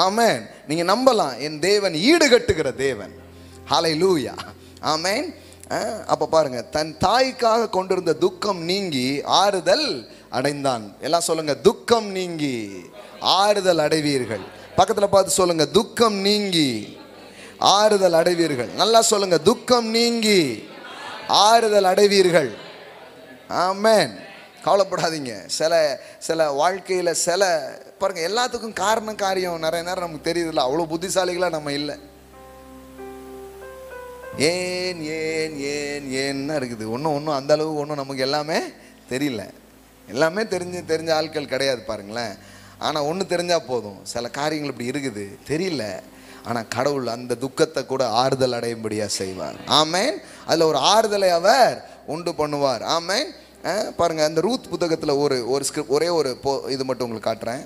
ஆமென். நீங்கள் நம்பலாம், என் தேவன் ஈடு கட்டுகிற தேவன். ஹல்லேலூயா. ஆமென். அப்போ பாருங்க, தன் தாய்க்காக கொண்டிருந்த துக்கம் நீங்கி ஆறுதல் அடைந்தான். எல்லாம் சொல்லுங்க, துக்கம் நீங்கி ஆறுதல் அடைவீர்கள். பக்கத்தில் பார்த்து சொல்லுங்க, துக்கம் நீங்கி ஆறுதல் அடைவீர்கள். நல்லா சொல்லுங்க, துக்கம் நீங்கி ஆறுதல் அடைவீர்கள். ஆமென். கவலைப்படாதீங்க. சில வாழ்க்கையில் பாருங்க, எல்லாத்துக்கும் காரியம் நிறைய நேரம் நமக்கு தெரியுதுல்ல, அவ்வளோ புத்திசாலிகளாக நம்ம இல்லை. ஏன்னா இருக்குது. ஒன்றும் அந்த அளவுக்கு ஒன்றும் நமக்கு எல்லாமே தெரியல. எல்லாமே தெரிஞ்ச ஆட்கள் கிடையாது பாருங்களேன். ஆனால் ஒன்று தெரிஞ்சால் போதும், சில காரியங்கள் இப்படி இருக்குது தெரியல, ஆனால் கடவுள் அந்த துக்கத்தை கூட ஆறுதல் அடையும்படியாக செய்வார். ஆமென். அதில் ஒரு ஆறுதலை அவர் உண்டு பண்ணுவார். ஆமென். பாருங்கள், அந்த ரூத் புத்தகத்தில் ஒரு ஸ்கிரிப்ட், ஒரே ஒரு இது மட்டும் உங்களுக்கு காட்டுறேன்.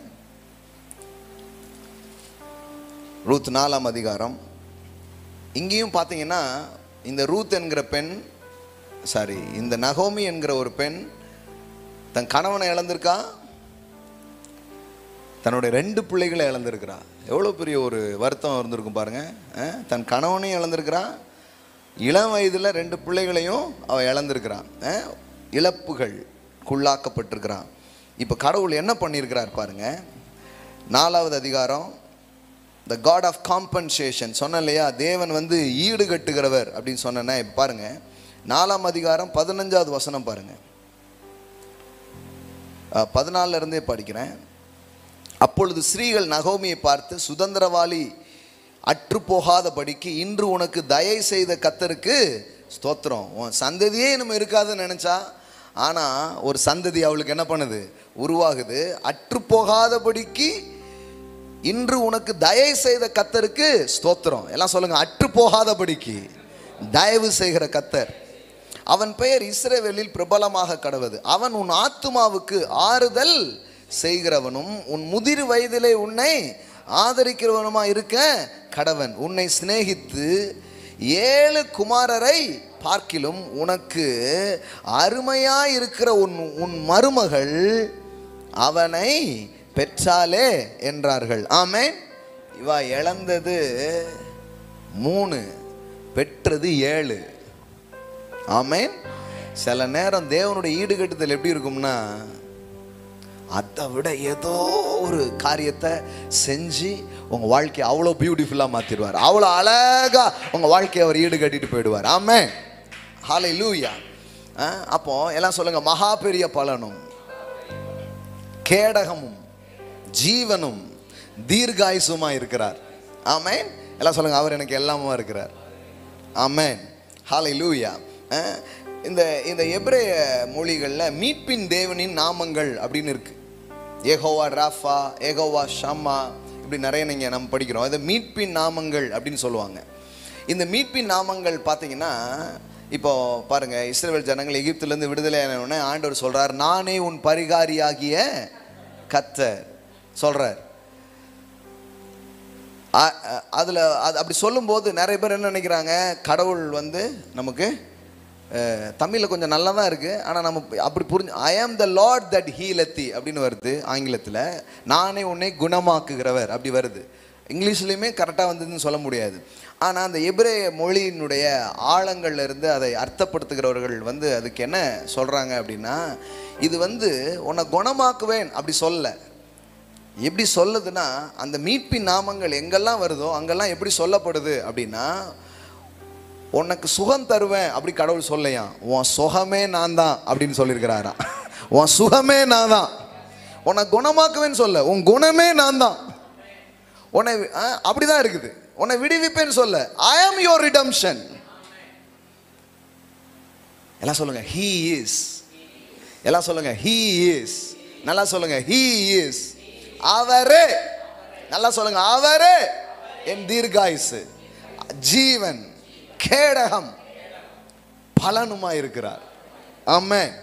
ரூத் 4ஆம் அதிகாரம். இங்கேயும் பார்த்தீங்கன்னா இந்த ரூத் என்கிற பெண், இந்த நகோமி என்கிற ஒரு பெண் தன் கணவனை இழந்திருக்கா, தன்னுடைய 2 பிள்ளைகளை இழந்திருக்கிறா. எவ்வளோ பெரிய ஒரு வருத்தம் இருந்திருக்கும் பாருங்க. தன் கணவனையும் இழந்திருக்கிறா, இளம் வயதில் 2 பிள்ளைகளையும் அவள் இழந்திருக்கிறான். இழப்புகளுக்குள்ளாக்கப்பட்டிருக்கிறான். இப்போ கடவுள் என்ன பண்ணியிருக்கிறார் பாருங்க, 4வது அதிகாரம், த காட் ஆஃப் காம்பன்சேஷன். சொன்ன இல்லையா, தேவன் வந்து ஈடு கட்டுகிறவர் அப்படின்னு சொன்னேன்னா, இப்போ பாருங்க 4ஆம் அதிகாரம் 15வது வசனம் பாருங்க. 14 இருந்தே படிக்கிறேன். அப்பொழுது ஸ்திரீகள் நகோமியை பார்த்து, சுதந்திரவாளி அற்று போகாதபடிக்கு இன்று உனக்கு தயை செய்த கர்த்தருக்கு ஸ்தோத்திரம். உன் சந்ததியே இன்னும் இருக்காதுன்னு நினைச்சா, ஆனால் ஒரு சந்ததி அவளுக்கு என்ன பண்ணுது, உருவாகுது. அற்று போகாதபடிக்கு இன்று உனக்கு தயை செய்த கர்த்தருக்கு ஸ்தோத்திரம். எல்லாம் சொல்லுங்க, அற்று போகாதபடிக்கு தயவு செய்கிற கர்த்தர். அவன் பெயர் இஸ்ரவேலில் பிரபலமாக கடவது. அவன் உன் ஆத்துமாவுக்கு ஆறுதல் செய்கிறவனும் உன் முதிர் வயதிலே உன்னை ஆதரிக்கிறவனுமா இருக்க கடவன். உன்னை சிநேகித்து 7 குமாரரை பார்க்கிலும் உனக்கு அருமையாய் இருக்கிற உன் மருமகள் அவனை பெற்றாலே என்றார்கள். ஆமென். இவ இழந்தது 3, பெற்றது 7. ஆமென். சில நேரம் தேவனுடைய ஈடுகட்டுதல் எப்படி இருக்கும்னா, அதை விட ஏதோ ஒரு காரியத்தை செஞ்சு உங்கள் வாழ்க்கையை அவ்வளோ பியூட்டிஃபுல்லாக மாற்றிடுவார். அவ்வளோ அழகாக உங்கள் வாழ்க்கையை அவர் ஈடு கட்டிட்டு போயிடுவார். ஆமென். ஹல்லேலூயா. அப்போ எல்லாம் சொல்லுங்க, மகா பெரிய பலனும் கேடகமும் ஜீவனும் தீர்காயுசுமா இருக்கிறார். ஆமென். எல்லாம் சொல்லுங்க, அவர் எனக்கு எல்லாமா இருக்கிறார். ஆமென். ஹல்லேலூயா. இந்த எபிரேய மொழிகளில் மீட்பின் தேவனின் நாமங்கள் அப்படின்னு இருக்கு. ஏகோவா ராஃபா, ஏகோவா ஷம்மா, இப்படி நிறைய நீங்கள் நம்ம படிக்கிறோம். இதை மீட்பின் நாமங்கள் அப்படின்னு சொல்லுவாங்க. இந்த மீட்பின் நாமங்கள் பார்த்தீங்கன்னா, இப்போ பாருங்க, இஸ்ரவேல் ஜனங்கள் எகிப்திலேருந்து விடுதலை ஆனவுடனே ஆண்டவர் சொல்றார், நானே உன் பரிகாரியாகிய கர்த்தர் சொல்றார். அதில் அப்படி சொல்லும்போது நிறைய பேர் என்ன நினைக்கிறாங்க, கடவுள் வந்து நமக்கு தமிழில் கொஞ்சம் நல்லா தான் இருக்குது, ஆனால் நம்ம அப்படி புரிஞ்சு, ஐ ஆம் த லார்ட் தட் ஹீலத்தி அப்படின்னு வருது ஆங்கிலத்தில். நானே உன்னை குணமாக்குகிறவர் அப்படி வருது. இங்கிலீஷ்லேயுமே கரெக்டாக வந்ததுன்னு சொல்ல முடியாது. ஆனால் அந்த எபிரேய மொழியினுடைய ஆழங்கள்ல இருந்து அதை அர்த்தப்படுத்துகிறவர்கள் வந்து அதுக்கு என்ன சொல்கிறாங்க அப்படின்னா, இது வந்து உன்னை குணமாக்குவேன் அப்படி சொல்ல. எப்படி சொல்லுதுன்னா, அந்த மீட்பின் நாமங்கள் எங்கெல்லாம் வருதோ அங்கெல்லாம் எப்படி சொல்லப்படுது அப்படின்னா, உனக்கு சுகம் தருவேன் அப்படி கடவுள் சொல்லையாம். உன் சுகமே நான் தான் அப்படின்னு சொல்லியிருக்கிறாரா. உன் சுகமே நான் தான். உன்னை குணமாக்குவேன்னு சொல்ல, உன் குணமே நான் தான். உன்னை அப்படிதான் இருக்குது. உன்னை விடுவிப்பேன்னு சொல்ல, ஐ ஆம் யுவர் ரிடம்ஷன். எல்லாம் சொல்லுங்க, ஹீ இஸ். எல்லாம் சொல்லுங்க, ஹீ இஸ். நல்லா சொல்லுங்க, ஹீ இஸ். அவரே. நல்லா சொல்லுங்க, அவரே என் தீர்காயுசு, ஜீவன், கேடகம், பலனுமா இருக்கிறார். ஆமென்.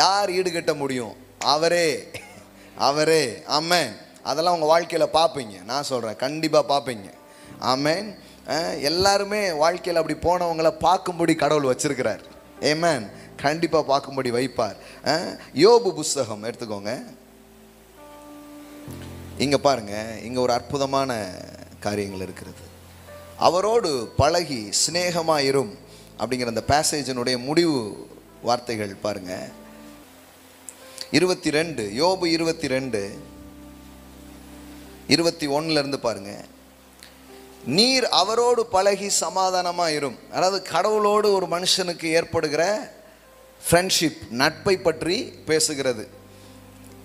யார் ஈடுகட்ட முடியும்? அவரே, அவரே. ஆமென். அதெல்லாம் உங்கள் வாழ்க்கையில் பார்ப்பீங்க. நான் சொல்கிறேன், கண்டிப்பாக பார்ப்பீங்க. ஆமென். எல்லாருமே வாழ்க்கையில் அப்படி போனவங்களை பார்க்கும்படி கடவுள் வச்சிருக்கிறார். ஆமென். கண்டிப்பாக பார்க்கும்படி வைப்பார். யோபு புஸ்தகம் எடுத்துக்கோங்க. இங்கே பாருங்க, இங்கே ஒரு அற்புதமான காரியங்கள் இருக்கிறது. அவரோடு பழகி சிநேகமாயிரும் அப்படிங்கிற அந்த பேசேஜினுடைய முடிவு வார்த்தைகள் பாருங்க. 22, யோபு 22, 21 இருந்து பாருங்க. நீர் அவரோடு பழகி சமாதானமாயிரும். அதாவது கடவுளோடு ஒரு மனுஷனுக்கு ஏற்படுகிற ஃப்ரெண்ட்ஷிப், நட்பை பற்றி பேசுகிறது.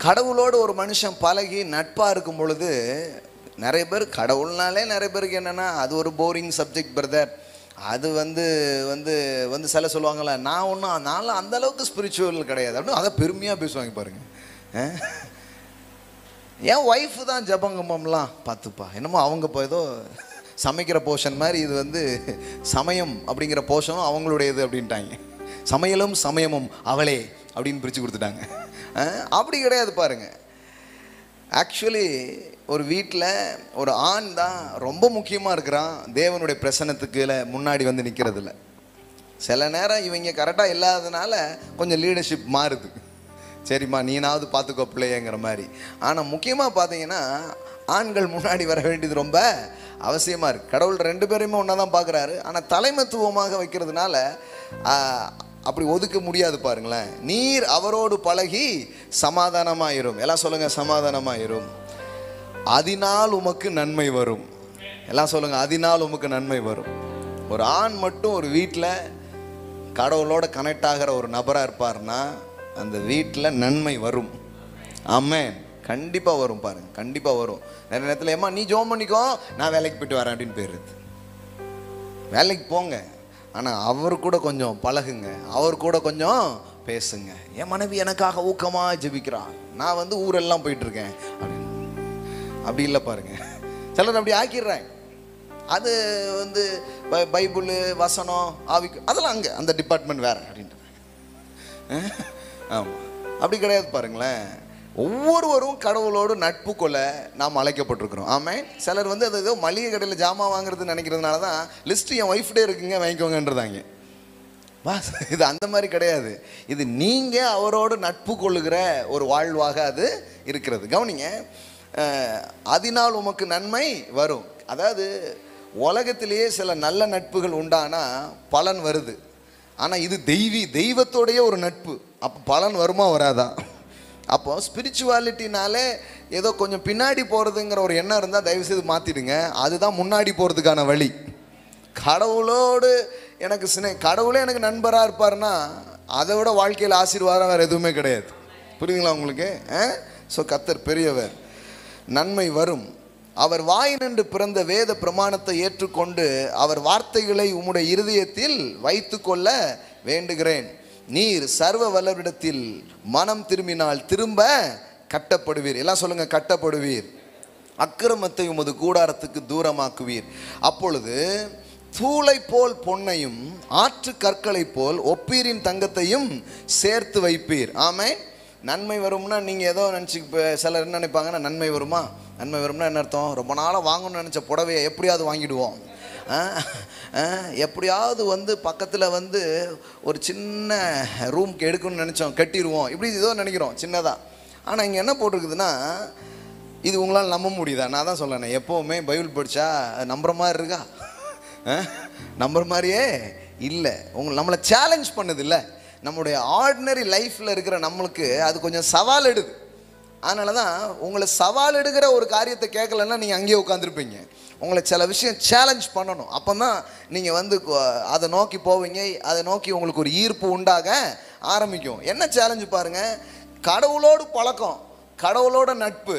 கடவுளோடு ஒரு மனுஷன் பழகி நட்பாக இருக்கும் பொழுது, நிறைய பேர் கடவுள்னாலே நிறைய பேருக்கு என்னென்னா அது ஒரு போரிங் சப்ஜெக்ட் பிரதர். அது வந்து வந்து வந்து சில சொல்லுவாங்களே, நான்லாம் அந்த அளவுக்கு ஸ்பிரிச்சுவல் கிடையாது அப்படின்னு அதை பெருமையாக பேசுவாங்க பாருங்க. என் ஒய்ஃபு தான் ஜபங்கம்மம்லாம் பார்த்துப்பா, என்னமோ அவங்க இப்போ ஏதோ சமைக்கிற போர்ஷன் மாதிரி, இது வந்து சமயம் அப்படிங்கிற போர்ஷனும் அவங்களுடையது அப்படின்ட்டாங்க. சமையலும் சமயமும் அவளே அப்படின்னு பிரித்து கொடுத்துட்டாங்க. அப்படி கிடையாது பாருங்க. ஆக்சுவலி ஒரு வீட்டில் ஒரு ஆண் தான் ரொம்ப முக்கியமாக இருக்கிறான். தேவனுடைய பிரசன்னத்துக்கு முன்னாடி வந்து நிற்கிறதில்ல. சில நேரம் இவங்க கரெக்டாக இல்லாததுனால கொஞ்சம் லீடர்ஷிப் மாறுது. சரிம்மா நீனாவது பார்த்துக்கோ பிள்ளைங்கிற மாதிரி. ஆனால் முக்கியமாக பார்த்தீங்கன்னா ஆண்கள் முன்னாடி வர வேண்டியது ரொம்ப அவசியமாக இருக்குது. கடவுள் 2 பேரையுமே ஒன்றா தான் பார்க்குறாரு. ஆனால் தலைமைத்துவமாக வைக்கிறதுனால அப்படி ஒதுக்க முடியாது பாருங்களேன். நீர் அவரோடு பழகி சமாதானமாயிரும். எல்லாம் சொல்லுங்கள், சமாதானமாயிரும். அதனால் உமக்கு நன்மை வரும். எல்லாம் சொல்லுங்க, அதனால் உமக்கு நன்மை வரும். ஒரு ஆண் மட்டும் ஒரு வீட்டில் கடவுளோட கனெக்ட் ஆகிற ஒரு நபராக இருப்பார்னா அந்த வீட்டில் நன்மை வரும். ஆமென். கண்டிப்பாக வரும். பாருங்க, கண்டிப்பாக வரும். நிறைய நேரத்தில் ஏம்மா நீ ஜோம் பண்ணிக்கோ, நான் வேலைக்கு போயிட்டு வரேன் அப்படின்னு போயிடுறது. வேலைக்கு போங்க, ஆனால் அவர் கூட கொஞ்சம் பழகுங்க, அவர் கூட கொஞ்சம் பேசுங்க. என் மனைவி எனக்காக ஊக்கமாக ஜெபிக்கிறான், நான் ஊரெல்லாம் போயிட்டுருக்கேன் அப்படின்னு. அப்படி இல்லை பாருங்க, சிலர் அப்படி ஆக்கிடுறேன். அது பைபிள் வசனம் ஆவிக்கு அதெல்லாம் அங்கே அந்த டிபார்ட்மெண்ட் வேறு அப்படின்ட்டு. ஆமாம், அப்படி கிடையாது. பாருங்களேன், ஒவ்வொருவரும் கடவுளோடு நட்பு கொள்ள நாம் அழைக்கப்பட்டிருக்கிறோம். ஆமாம். சிலர் அது ஏதோ மளிகை கடையில் ஜாமான் வாங்குறதுன்னு நினைக்கிறதுனால தான் லிஸ்ட்டு என் ஒய்ஃப்டே இருக்குங்க வாங்கிக்கோங்கன்றதாங்க. பாஸ், இது அந்த மாதிரி கிடையாது. இது நீங்கள் அவரோடு நட்பு கொள்ளுகிற ஒரு வாழ்வாக அது இருக்கிறது. கவனிங்க, அதனால் உமக்கு நன்மை வரும். அதாவது உலகத்திலேயே சில நல்ல நட்புகள் உண்டானா பலன் வருது. ஆனால் இது தெய்வத்தோடைய ஒரு நட்பு. அப்போ பலன் வருமா வராதா? அப்போ ஸ்பிரிச்சுவாலிட்டினாலே ஏதோ கொஞ்சம் பின்னாடி போகிறதுங்கிற ஒரு எண்ணம் இருந்தால் தயவுசெய்து மாற்றிடுங்க. அதுதான் முன்னாடி போகிறதுக்கான வழி. கடவுளோடு எனக்கு கடவுளே எனக்கு நண்பராக இருப்பார்னா அதை விட வாழ்க்கையில் ஆசீர்வாதம் வேறு எதுவுமே கிடையாது. புரியுதுங்களா உங்களுக்கு? ஸோ கர்த்தர் பெரியவர். நன்மை வரும். அவர் வாய் நின்று பிறந்த வேத பிரமாணத்தை ஏற்றுக்கொண்டு அவர் வார்த்தைகளை உம்முடைய இருதயத்தில் வைத்து கொள்ள வேண்டுகிறேன். நீர் சர்வ வல்லவரிடத்தில் மனம் திரும்பினால் திரும்ப கட்டப்படுவீர். எல்லாம் சொல்லுங்க, கட்டப்படுவீர். அக்கிரமத்தை உமது கூடாரத்துக்கு தூரமாக்குவீர். அப்பொழுது தூளை போல் பொன்னையும் ஆற்று கற்களை போல் ஒப்பீரின் தங்கத்தையும் சேர்த்து வைப்பீர். ஆமே. நன்மை வரும்னா நீங்கள் ஏதோ சிலர் என்ன நினைப்பாங்கன்னா, நன்மை வருமா? நன்மை வரும்னா என்ன அர்த்தம்? ரொம்ப நாளாக வாங்கணும்னு நினச்ச புடவையை எப்படியாவது வாங்கிடுவோம், எப்படியாவது பக்கத்தில் ஒரு சின்ன ரூம்க்கு எடுக்கணும்னு நினச்சோம், கட்டிடுவோம், இப்படி ஏதோ நினைக்கிறோம் சின்னதாக. ஆனால் இங்கே என்ன போட்டிருக்குதுன்னா, இது உங்களால் நம்ப முடியுதா? நான் தான் சொல்லேன், எப்போவுமே பைபிள் படித்தா அது நம்புற மாதிரி இருக்கா? நம்புற மாதிரியே இல்லை. நம்மளை சேலஞ்ச் பண்ணுது இல்லை. நம்முடைய ஆர்டினரி லைஃப்பில் இருக்கிற நம்மளுக்கு அது கொஞ்சம் சவால் எடுது. அதனால தான் உங்களை சவால் எடுக்கிற ஒரு காரியத்தை கேட்கலன்னா நீங்கள் அங்கேயே உட்காந்துருப்பீங்க. உங்களை சில விஷயம் சேலஞ்ச் பண்ணணும். அப்போ தான் நீங்கள் அதை நோக்கி போவீங்க. அதை நோக்கி உங்களுக்கு ஒரு ஈர்ப்பு உண்டாக ஆரம்பிக்கும். என்ன சேலஞ்சு பாருங்கள், கடவுளோடு பழக்கம், கடவுளோட நட்பு.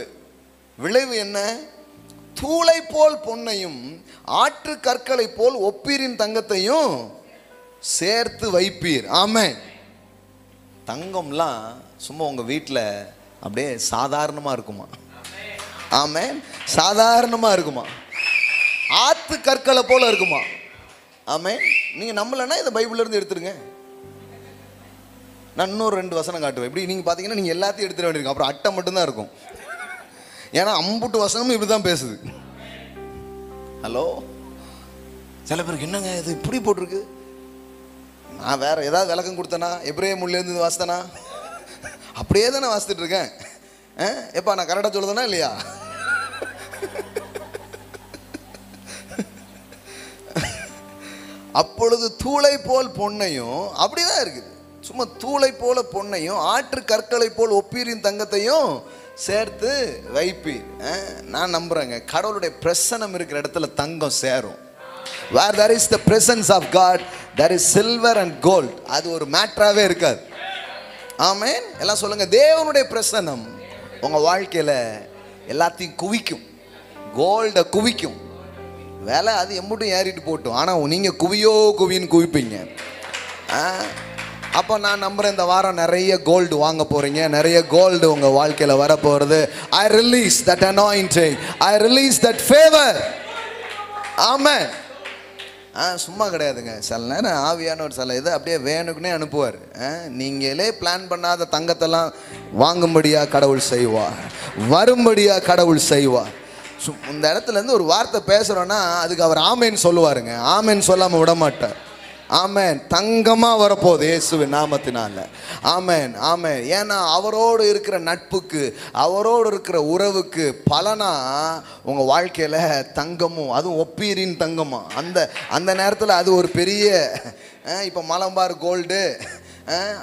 விளைவு என்ன? தூளை போல் பொன்னையும் ஆற்று கற்களை போல் ஒப்பீரின் தங்கத்தையும் சேர்த்து வைப்பீர். ஆமென். தங்கம்லாம் சும்மா உங்கள் வீட்டில் அப்படியே சாதாரணமாக இருக்குமா? ஆமென். சாதாரணமாக இருக்குமா? ஆற்று கற்களை போல இருக்குமா? ஆமென். நீங்கள் நம்பலைன்னா இதை பைபிள்லேருந்து எடுத்துருங்க. நான் இன்னொரு 2 வசனம் காட்டுவேன். இப்படி நீங்கள் பார்த்தீங்கன்னா நீங்கள் எல்லாத்தையும் எடுத்துட வேண்டியிருக்கும். அப்புறம் அட்டை மட்டும்தான் இருக்கும். ஏன்னா அம்புட்டு வசனமும் இப்படி தான் பேசுது. ஹலோ, சில பேருக்கு என்னங்க இது இப்படி போட்டிருக்கு? நான் வேற ஏதாவது விளக்கம் கொடுத்தேனா? எப்ரேய மொழியிலேருந்து வாசித்தனா? அப்படியே தான் நான் வாசித்துட்டு இருக்கேன். எப்பா நான் கரெக்டாக சொல்லுதேனா இல்லையா? அப்பொழுது தூளை போல் பொன்னையும், அப்படிதான் இருக்குது, சும்மா தூளை போல பொன்னையும் ஆற்று கற்களை போல் ஒப்பீரின் தங்கத்தையும் சேர்த்து வைப்பீர். நான் நம்புறேங்க, கடவுளுடைய பிரசன்னம் இருக்கிற இடத்துல தங்கம் சேரும். Where there is the presence of God, there is silver and gold. அது ஒரு மேட்டராகவே இருக்காது. ஆமென். எல்லாம் சொல்லுங்க, தேவனுடைய பிரசன்னம் உங்க வாழ்க்கையில எல்லாத்தையும் குவிக்கும். கோல்டை குவிக்கும். வேலை அது எம்பட்டும் ஏறிட்டு போட்டும், ஆனால் நீங்கள் குவின்னு குவிப்பீங்க. அப்போ நான் நம்புகிறேன், இந்த வாரம் நிறைய கோல்டு வாங்க போகிறீங்க, நிறைய கோல்டு உங்கள் வாழ்க்கையில் வர போகிறது. I release that anointing, I release that favor. ஆமென். சும்மா கிடையாதுங்க. சில நேரம் ஆவியானவர் சில இதை அப்படியே வேணுக்குன்னே அனுப்புவார். நீங்களே பிளான் பண்ணாத தங்கத்தெல்லாம் வாங்கும்படியாக கடவுள் செய்வார், வரும்படியாக கடவுள் செய்வார். இந்த இடத்துலேருந்து ஒரு வார்த்தை பேசுகிறோன்னா அதுக்கு அவர் ஆமேன்னு சொல்லுவாருங்க. ஆமேன்னு சொல்லாமல் விட மாட்டார். ஆமென். தங்கமாக வரப்போகுது இயேசுவின் நாமத்தினால. ஆமென், ஆமென். ஏன்னா அவரோடு இருக்கிற நட்புக்கு, அவரோடு இருக்கிற உறவுக்கு பலனா உங்கள் வாழ்க்கையில் தங்கமும், அதுவும் ஒப்பீரின் தங்கமும், அந்த நேரத்தில் அது ஒரு பெரிய, இப்போ மலம்பார் கோல்டு,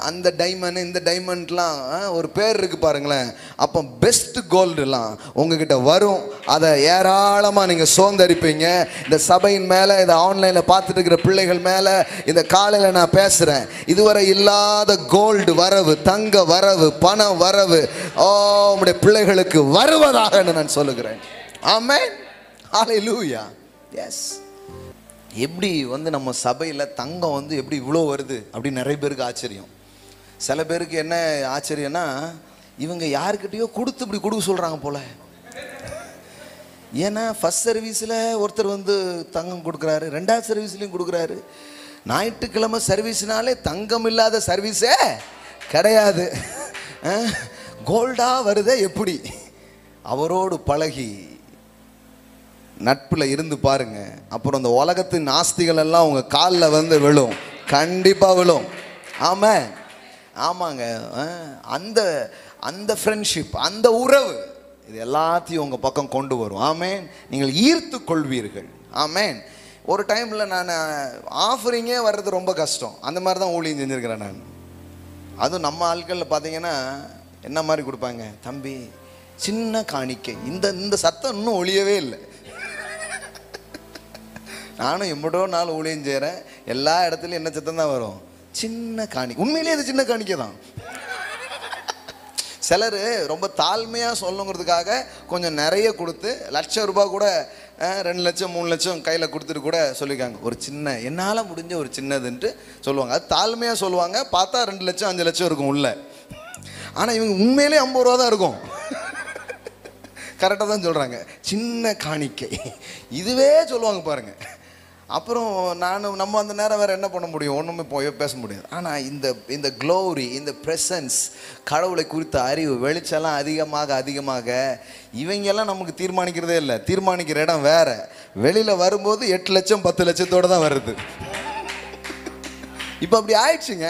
அந்த டைமண்ட் இந்த டைமண்ட்லாம் ஒரு பேர் இருக்குது பாருங்களேன். அப்போ பெஸ்ட் கோல்டுலாம் உங்ககிட்ட வரும். அதை ஏராளமாக நீங்கள் சோர்ந்தரிப்பீங்க. இந்த சபையின் மேலே, இதை ஆன்லைனில் பார்த்துட்டு இருக்கிற பிள்ளைகள் மேலே இந்த காலையில் நான் பேசுகிறேன். இதுவரை இல்லாத கோல்டு வரவு, தங்க வரவு, பணம் வரவு உம்முடைய பிள்ளைகளுக்கு வருவதாக நான் சொல்லுகிறேன். ஆமென், ஹல்லேலூயா. எஸ். எப்படி நம்ம சபையில் தங்கம் எப்படி இவ்வளோ வருது அப்படின்னு நிறைய பேருக்கு ஆச்சரியம். சில பேருக்கு என்ன ஆச்சரியம்னா, இவங்க யாருக்கிட்டையோ கொடுத்து இப்படி கொடுக்க சொல்கிறாங்க போல. ஏன்னா ஃபஸ்ட் சர்வீஸில் ஒருத்தர் தங்கம் கொடுக்குறாரு, ரெண்டாவது சர்வீஸ்லையும் கொடுக்குறாரு. ஞாயிற்றுக்கிழமை சர்வீஸ்னாலே தங்கம் இல்லாத சர்வீஸே கிடையாது. கோல்டாக வருதே எப்படி? அவரோடு பழகி நட்பில் இருந்து பாருங்க. அப்புறம் இந்த உலகத்தின் ஆஸ்திகள் எல்லாம் உங்க காலில் விழும், கண்டிப்பாக விழும். ஆமாங்க. அந்த அந்த ஃப்ரெண்ட்ஷிப், அந்த உறவு, இது எல்லாத்தையும் உங்கள் பக்கம் கொண்டு வரும். ஆமேன். நீங்கள் ஈர்த்து கொள்வீர்கள். ஆமேன். ஒரு டைமில் நான் ஆஃபரிங்கே வர்றது ரொம்ப கஷ்டம். அந்த மாதிரி தான் ஊழியம் செஞ்சுருக்கிறேன் நான். அதுவும் நம்ம ஆட்களில் பார்த்தீங்கன்னா என்ன மாதிரி கொடுப்பாங்க, தம்பி சின்ன காணிக்கை. இந்த சத்தம் இன்னும் ஒழியவே இல்லை. நானும் எவ்வளோ நாள் ஊழியம் செய்கிறேன், எல்லா இடத்துலையும் என்ன சத்தம் தான் வரும், சின்ன காணிக்கை. உண்மையிலேயே அது சின்ன காணிக்கை தான். சிலர் ரொம்ப தாழ்மையாக சொல்லணுங்கிறதுக்காக கொஞ்சம் நிறைய கொடுத்து ₹1,00,000 கூட 2 லட்சம் 3 லட்சம் கையில் கொடுத்துட்டு கூட சொல்லியிருக்காங்க. ஒரு சின்ன, என்னால் முடிஞ்ச ஒரு சின்னதுன்ட்டு சொல்லுவாங்க. அது தாழ்மையாக சொல்லுவாங்க. பார்த்தா 2 லட்சம் 5 லட்சம் இருக்கும் உள்ள. ஆனால் இவங்க உண்மையிலே ₹50 தான் இருக்கும். கரெக்டாக தான் சொல்கிறாங்க, சின்ன காணிக்கை. இதுவே சொல்லுவாங்க பாருங்க. அப்புறம் நம்ம அந்த நேரம் வேறு என்ன பண்ண முடியும், ஒன்றுமே போய் பேச முடியாது. ஆனால் இந்த க்ளோரி, இந்த ப்ரெசன்ஸ், கடவுளை குறித்த அறிவு, வெளிச்செல்லாம் அதிகமாக இவங்கெல்லாம் நமக்கு தீர்மானிக்கிறதே இல்லை. தீர்மானிக்கிற இடம் வேறு. வெளியில் வரும்போது 8 லட்சம் 10 லட்சத்தோடு தான் வருது. இப்போ அப்படி ஆயிடுச்சுங்க.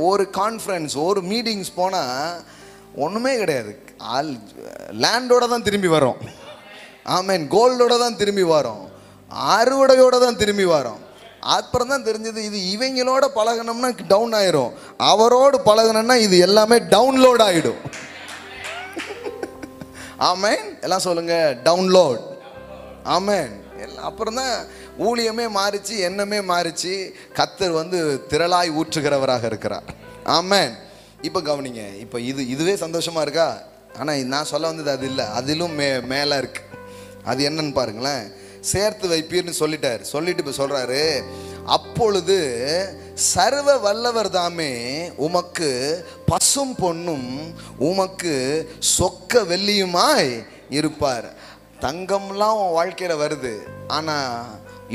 ஒரு கான்ஃபரன்ஸ், ஒரு மீட்டிங்ஸ் போனால் ஒன்றுமே கிடையாது. லேண்டோடு தான் திரும்பி வரோம். ஆமேன். கோல்டோடு தான் திரும்பி வரோம். அறுவடையோடு தான் திரும்பி வரோம். அப்புறம் தான் தெரிஞ்சது, இது இவங்களோட பழகணும்னா டவுன் ஆயிரும், அவரோடு பழகணும்னா இது எல்லாமே டவுன்லோட் ஆகிடும். ஆமேன். எல்லாம் சொல்லுங்க, டவுன்லோட். ஆமேன். எல்லாம் அப்புறம் தான் ஊழியமே மாறிச்சு, எண்ணமே மாறிச்சு. கர்த்தர் திரளாய் ஊற்றுகிறவராக இருக்கிறார். ஆமேன். இப்போ கவனிங்க. இப்போ இதுவே சந்தோஷமா இருக்கா? ஆனால் நான் சொல்ல வந்தது அது இல்லை, அதிலும் மேலே இருக்கு. அது என்னன்னு பாருங்களேன். சேர்த்து வைப்பீர்னு சொல்லிட்டார். சொல்லிட்டு இப்போ சொல்றாரு, அப்பொழுது சர்வ வல்லவர் தாமே உமக்கு பசும் பொன்னும் உமக்கு சொக்க வெள்ளியுமாய் இருப்பார். தங்கம்லாம் உன் வாழ்க்கையில் வருது, ஆனால்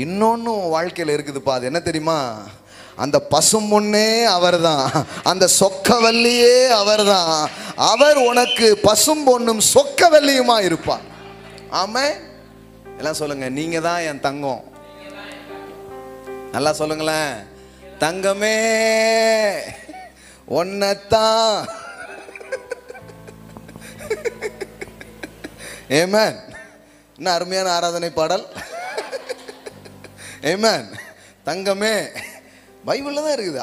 இன்னொன்று உன் வாழ்க்கையில் இருக்குதுப்பா. அது என்ன தெரியுமா? அந்த பசும் பொன்னே அவர் தான், அந்த சொக்கவல்லியே அவர் தான். அவர் உனக்கு பசும் பொன்னும் சொக்கவல்லியுமா இருப்பார். ஆமென். எல்லாம் சொல்லுங்க, நீங்க தான் என் தங்கம். நல்லா சொல்லுங்களேன், தங்கமே ஒன்னத்தான். ஆமென். என்ன அருமையான ஆராதனை பாடல். ஆமென். தங்கமே பைபிள்ல தான் இருக்குது.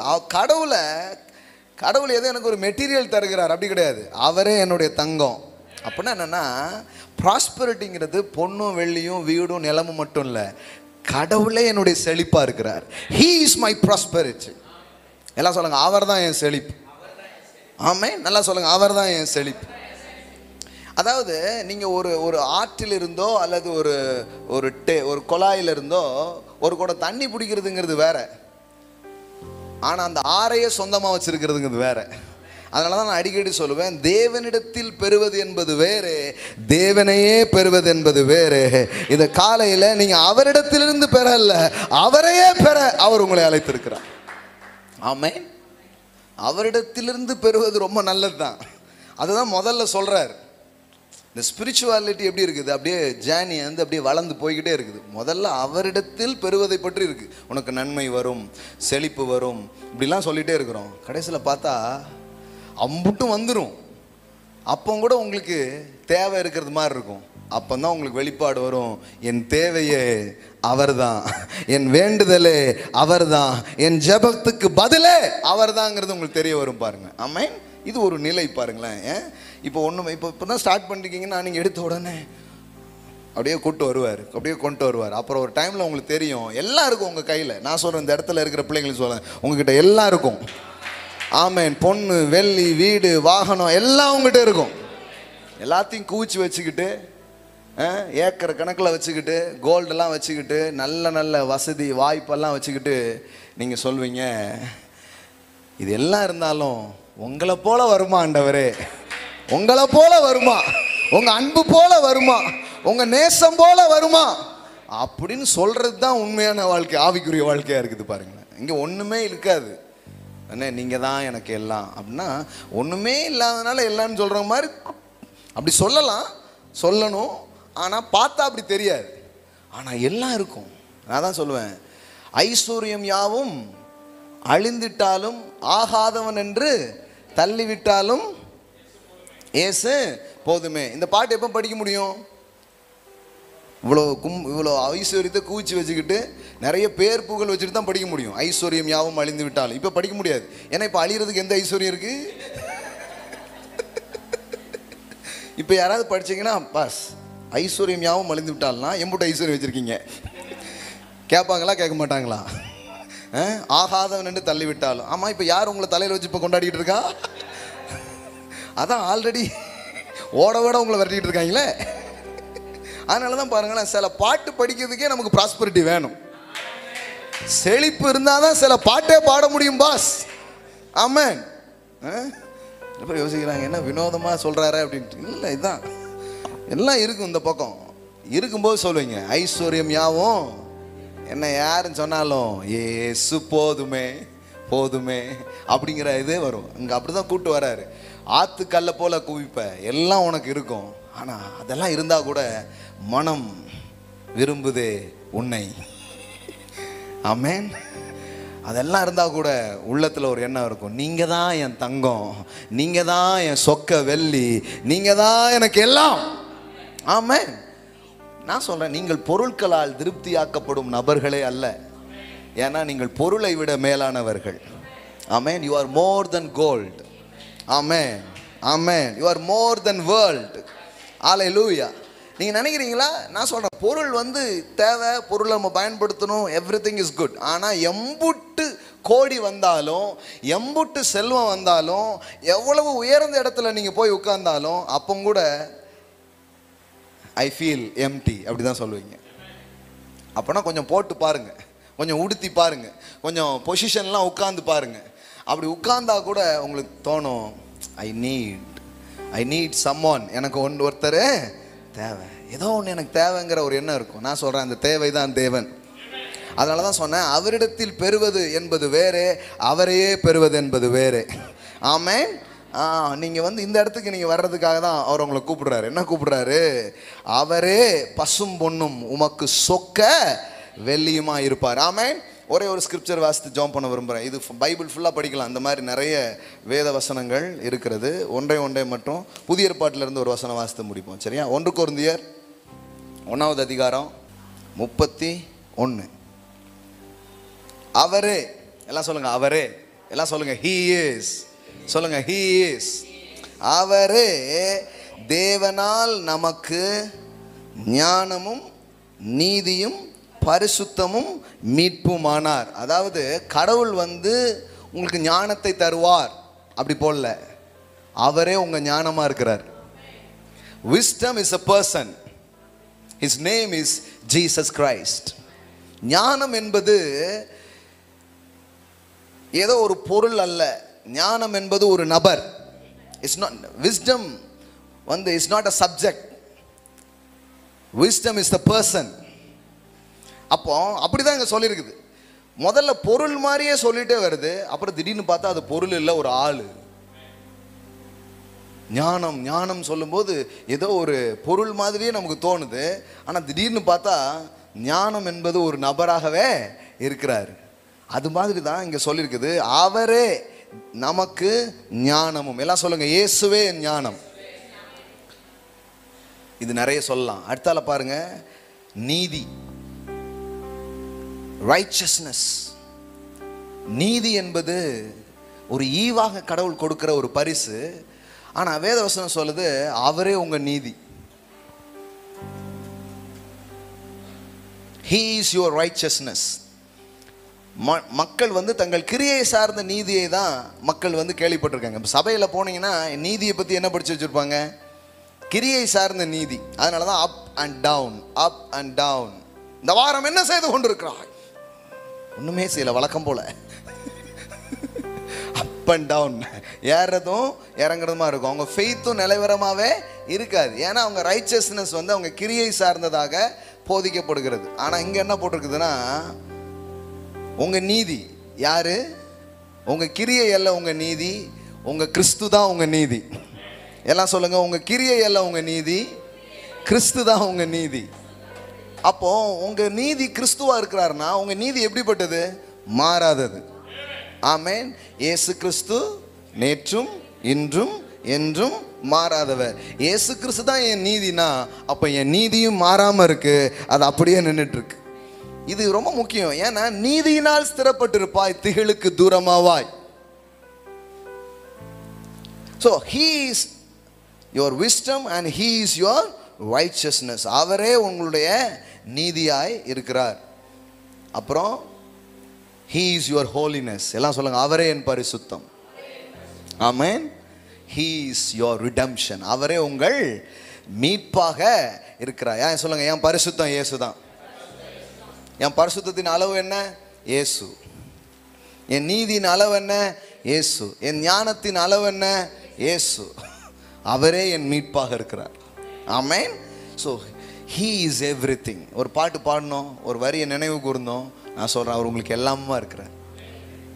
கடவுள் எதோ எனக்கு ஒரு மெட்டீரியல் தருகிறார் அப்படி கிடையாது. அவரே என்னுடைய தங்கம். அப்படின்னா என்னன்னா, ப்ராஸ்பரிட்டிங்கிறது பொண்ணும் வெள்ளியும் வீடும் நிலமும் மட்டும் இல்லை, கடவுளே என்னுடைய செழிப்பா இருக்கிறார். He is my prosperity. எல்லாம் சொல்லுங்க, அவர் தான் என் செழிப்பு. ஆமென். நல்லா சொல்லுங்க, அவர் தான் என் செழிப்பு. அதாவது நீங்க ஒரு ஆற்றில் இருந்தோ அல்லது ஒரு குழாயில இருந்தோ ஒரு குடம் தண்ணி பிடிக்கிறதுங்கிறது வேற, ஆனா அந்த ஆறையே சொந்தமா வச்சிருக்கிறதுங்கிறது வேற. அதனால தான் நான் அடிக்கடி சொல்லுவேன், தேவனிடத்தில் பெறுவது என்பது வேறு, தேவனையே பெறுவது என்பது வேறு. இந்த காலையில் நீங்க அவரிடத்திலிருந்து பெறல, அவரையே பெற அவர் உங்களை அழைத்திருக்கிறார். ஆமென். அவரிடத்திலிருந்து பெறுவது ரொம்ப நல்லது தான். அதுதான் முதல்ல சொல்றார். இந்த ஸ்பிரிச்சுவாலிட்டி எப்படி இருக்குது, அப்படியே ஜேர்னி அப்படியே வளர்ந்து போய்கிட்டே இருக்குது. முதல்ல அவரிடத்தில் பெறுவதை பற்றி இருக்கு. உனக்கு நன்மை வரும், செழிப்பு வரும், இப்படிலாம் சொல்லிட்டே இருக்கிறோம். கடைசியில் பார்த்தா அம்புட்டும் வந்துடும். அப்போ கூட உங்களுக்கு தேவை இருக்கிறது மாதிரி இருக்கும். அப்பந்தான் உங்களுக்கு வெளிப்பாடு வரும். என் தேவையே அவர்தான், என் வேண்டுதலே அவர்தான், என் ஜெபத்துக்கு பதிலே அவர்தாங்கிறது உங்களுக்கு தெரிய வரும் பாருங்க. ஆமென். இது ஒரு நிலை பாருங்களேன். இப்போ ஒன்று இப்போ தான் ஸ்டார்ட் பண்ணிருக்கீங்கன்னா நீங்கள் எடுத்த உடனே அப்படியே கூட்டு வருவார், அப்படியே கொண்டு வருவார். அப்புறம் ஒரு டைமில் உங்களுக்கு தெரியும் எல்லாம் இருக்கும் உங்கள் கையில். நான் சொல்கிறேன், இந்த இடத்துல இருக்கிற பிள்ளைங்களுக்கு சொல்கிறேன், உங்ககிட்ட எல்லாம் இருக்கும். ஆமென். பொண்ணு, வெள்ளி, வீடு, வாகனம் எல்லாம் உங்ககிட்ட இருக்கும். எல்லாத்தையும் கூச்சி வச்சுக்கிட்டு, ஏக்கர் கணக்கில் வச்சுக்கிட்டு, கோல்டெல்லாம் வச்சுக்கிட்டு, நல்ல நல்ல வசதி வாய்ப்பெல்லாம் வச்சுக்கிட்டு நீங்கள் சொல்வீங்க, இது எல்லாம் இருந்தாலும் உங்களை போல வருமா ஆண்டவரே, உங்களை போல வருமா, உங்கள் அன்பு போல வருமா, உங்கள் நேசம் போல வருமா அப்படின்னு சொல்கிறது தான் உண்மையான வாழ்க்கை, ஆவிக்குரிய வாழ்க்கையாக இருக்குது பாருங்களேன். இங்கே ஒன்றுமே இருக்காது. அண்ணே நீங்கள் தான் எனக்கு எல்லாம் அப்படின்னா, ஒன்றுமே இல்லாதனால எல்லான்னு சொல்கிற மாதிரி அப்படி சொல்லணும். ஆனால் பார்த்தா அப்படி தெரியாது. ஆனால் எல்லாம் இருக்கும். நான் தான் சொல்லுவேன், ஐஸ்வர்யம் யாவும் அழிந்திட்டாலும் ஆகாதவன் என்று தள்ளிவிட்டாலும் ஏசு போதுமே. இந்த பாட்டு எப்போ படிக்க முடியும்? இவ்வளோ ஐஸ்வர்யத்தை கூச்சி வச்சுக்கிட்டு நிறைய பேர் புகழ் வச்சுட்டு தான் படிக்க முடியும். ஐஸ்வர்யம் யாவும் அழிந்து விட்டாலும் இப்போ படிக்க முடியாது. ஏன்னா இப்போ அழிகிறதுக்கு எந்த ஐஸ்வர்யம் இருக்கு? இப்போ யாராவது படிச்சீங்கன்னா, பாஸ் ஐஸ்வர்யம் யாவும் அழிந்து விட்டால்னா எம்புட்டு ஐஸ்வர்யம் வச்சுருக்கீங்க கேட்பாங்களா, கேட்க மாட்டாங்களா? ஆகாதவன் என்று தள்ளி விட்டாலும். ஆமாம், இப்போ யார் உங்களை தலையில் வச்சு இப்போ கொண்டாடிக்கிட்டு இருக்கா? அதான் ஆல்ரெடி ஓட உங்களை விரட்டிக்கிட்டு இருக்காங்களே. அதனால தான் பாருங்களேன், சில பாட்டு படிக்கிறதுக்கே நமக்கு ப்ராஸ்பரிட்டி வேணும். செழிப்பு இருந்தால் தான் சில பாட்டே பாட முடியும் பாஸ். ஆமென். இப்போ யோசிக்கிறாங்க, என்ன வினோதமாக சொல்கிறாரு அப்படின்ட்டு. இல்லை, இதுதான் எல்லாம் இருக்கும். இந்த பக்கம் இருக்கும்போது சொல்லுவீங்க, ஐஸ்வர்யம் யாவும் என்ன யாருன்னு சொன்னாலும் ஏசு போதுமே போதுமே அப்படிங்கிற இதே வரும். இங்கே அப்படி தான் கூப்பிட்டு வராரு. ஆத்துக்கல்ல போல குவிப்ப எல்லாம் உனக்கு இருக்கும். ஆனால் அதெல்லாம் இருந்தால் கூட மனம் விரும்புதே உன்னை. ஆமென். அதெல்லாம் இருந்தால் கூட உள்ளத்தில் ஒரு எண்ணம் இருக்கும், நீங்கள் தான் என் தங்கம், நீங்கள் தான் என் சொக்க வெள்ளி, நீங்கள் தான் எனக்கு எல்லாம். ஆமென். நான் சொல்கிறேன், நீங்கள் பொருட்களால் திருப்தியாக்கப்படும் நபர்களே அல்ல. ஏன்னா நீங்கள் பொருளை விட மேலானவர்கள். ஆமென். You are more than gold. ஆமென். ஆமென். You are more than world. ஹல்லேலூயா. நீங்கள் நினைக்கிறீங்களா? நான் சொல்கிறேன், பொருள் தேவை, பொருளை நம்ம பயன்படுத்தணும், எவ்ரிதிங் இஸ் குட். ஆனால் எம்புட்டு கோடி வந்தாலும், எம்புட்டு செல்வம் வந்தாலும், எவ்வளவு உயர்ந்த இடத்துல நீங்கள் போய் உட்கார்ந்தாலும் அப்போ கூட ஐ ஃபீல் எம்டி அப்படி தான் சொல்லுவீங்க. அப்போனா கொஞ்சம் போட்டு பாருங்கள், கொஞ்சம் உடுத்தி பாருங்கள், கொஞ்சம் பொசிஷன்லாம் உட்காந்து பாருங்கள். அப்படி உட்கார்ந்தா கூட உங்களுக்கு தோணும், ஐ நீட் சம்ஒன், எனக்கு ஒருத்தர் தேவை, ஏதோ ஒன்று எனக்கு தேவைங்கிற ஒரு எண்ணம் இருக்கும். நான் சொல்கிறேன், அந்த தேவை தான் தேவன். அதனால தான் சொன்னேன், அவரிடத்தில் பெறுவது என்பது வேறு, அவரையே பெறுவது என்பது வேறு. ஆமென். நீங்கள் இந்த இடத்துக்கு நீங்கள் வர்றதுக்காக தான் அவர் உங்களை கூப்பிடுறாரு. என்ன கூப்பிடுறாரு? அவரே பசும் பொண்ணும் உமக்கு சொக்க வெள்ளியுமா இருப்பார். ஆமென். ஒரே ஒரு ஸ்கிரிப்சர் வாசித்து ஜாம் பண்ண விரும்புகிறேன். இது பைபிள் ஃபுல்லாக படிக்கலாம். அந்த மாதிரி நிறைய வேத வசனங்கள் இருக்கிறது. ஒன்றை மட்டும் புதிய ஏற்பாட்டிலிருந்து ஒரு வசனம் வாசித்து முடிப்போம். சரியா? 1 கொரிந்தியர் 1வது அதிகாரம் 31. அவரே, எல்லாம் சொல்லுங்க, அவரே, எல்லாம் சொல்லுங்க, he is, சொல்லுங்க, he is. அவரே தேவனால் நமக்கு ஞானமும் நீதியும் பரிசுத்தமும் மீட்புமானார். அதாவது கடவுள் உங்களுக்கு ஞானத்தை தருவார் அப்படி போல, அவரே உங்க ஞானமா இருக்கிறார். Wisdom is a person. His name is Jesus Christ. ஞானம் என்பது ஏதோ ஒரு பொருள் அல்ல. ஞானம் என்பது ஒரு நபர். It's not, wisdom is not a subject. Wisdom is the person. அப்போ அப்படிதான் இங்கே சொல்லியிருக்குது. முதல்ல பொருள் மாதிரியே சொல்லிட்டே வருது, அப்புறம் திடீர்னு பார்த்தா அது பொருள் இல்லை, ஒரு ஆள். ஞானம் சொல்லும்போது ஏதோ ஒரு பொருள் மாதிரியே நமக்கு தோணுது. ஆனால் திடீர்னு பார்த்தா ஞானம் என்பது ஒரு நபராகவே இருக்கிறார். அது மாதிரி தான் இங்கே சொல்லியிருக்குது, அவரே நமக்கு ஞானமும். எல்லாம் சொல்லுங்க, இயேசுவே ஞானம். இது நிறைய சொல்லலாம். அடுத்தால பாருங்க, நீதி, ரைச்சஸ்னஸ். நீதி என்பது ஒரு ஈவாக கடவுள் கொடுக்கிற ஒரு பரிசு. ஆனா வேதவசனம் சொல்லுது அவரே உங்க நீதி. He is your righteousness. மக்கள் வந்து தங்கள் கிரியை சார்ந்த நீதியை தான் மக்கள் வந்து கேள்விப்பட்டிருக்காங்க. இப்போ சபையில் போனீங்கன்னா நீதியை பற்றி என்ன படித்து வச்சுருப்பாங்க? கிரியை சார்ந்த நீதி. அதனால தான் up and down, up and down. இந்த வாரம் என்ன செய்து கொண்டிருக்கிறாய்? ஒன்றுமே செய்யலை, வழக்கம் போல அப் அண்ட் டவுன், ஏறதும் இறங்குறதுமா இருக்கும். அவங்க ஃபெய்த்தும் நிலைவரமாகவே இருக்காது. ஏன்னா அவங்க ரைச்சஸ்னஸ் வந்து அவங்க கிரியை சார்ந்ததாக போதிக்கப்படுகிறது. ஆனால் இங்கே என்ன போட்டிருக்குதுன்னா, உங்க நீதி யாரு? உங்க கிரியை அல்ல உங்க நீதி, உங்க கிறிஸ்து தான் உங்க நீதி. எல்லாம் சொல்லுங்க, உங்க கிரியை அல்ல உங்க நீதி, கிறிஸ்து தான் உங்க நீதி. அப்போ உங்க நீதி கிறிஸ்துவா இருக்கிறாருன்னா உங்க நீதி எப்படிப்பட்டது? மாறாதது. ஆமென். இயேசு கிறிஸ்து நேற்றும் இன்றும் என்றும் மாறாதவர். இயேசு கிறிஸ்து தான் என் நீதினா அப்ப என் நீதியும் மாறாம இருக்கு, அது அப்படியே நின்றுட்டு இருக்கு. இது ரொம்ப முக்கியம். ஏன்னா நீதியினால் ஸ்திரப்பட்டிருப்பாய், திகிலுக்கு தூரமாவாய். So he is your wisdom and he is your righteousness. அவரே உங்களுடைய நீதியாய் இருக்கிறார். அப்புறம் he is your holiness. எல்லாம் சொல்லுங்க, அவரே என் பரிசுத்தம். ஆமென். he is your redemption. அவரே உங்கள் மீட்பாக இருக்கிறார். ஏன் சொல்லுங்க, என் பரிசுத்தம் இயேசுதான். என் பரிசுத்தத்தின் அளவு என்ன? இயேசு. என் நீதியின் அளவு என்ன? இயேசு. என் ஞானத்தின் அளவு என்ன? இயேசு. அவரே என் மீட்பாக இருக்கிறார். ஆமென். So he is everything. ஒரு பாட்டு பாடணும், ஒரு வரியை நினைவு கூர்ந்தோம். நான் சொல்கிறேன், அவர் உங்களுக்கு எல்லாமா இருக்கிறார்.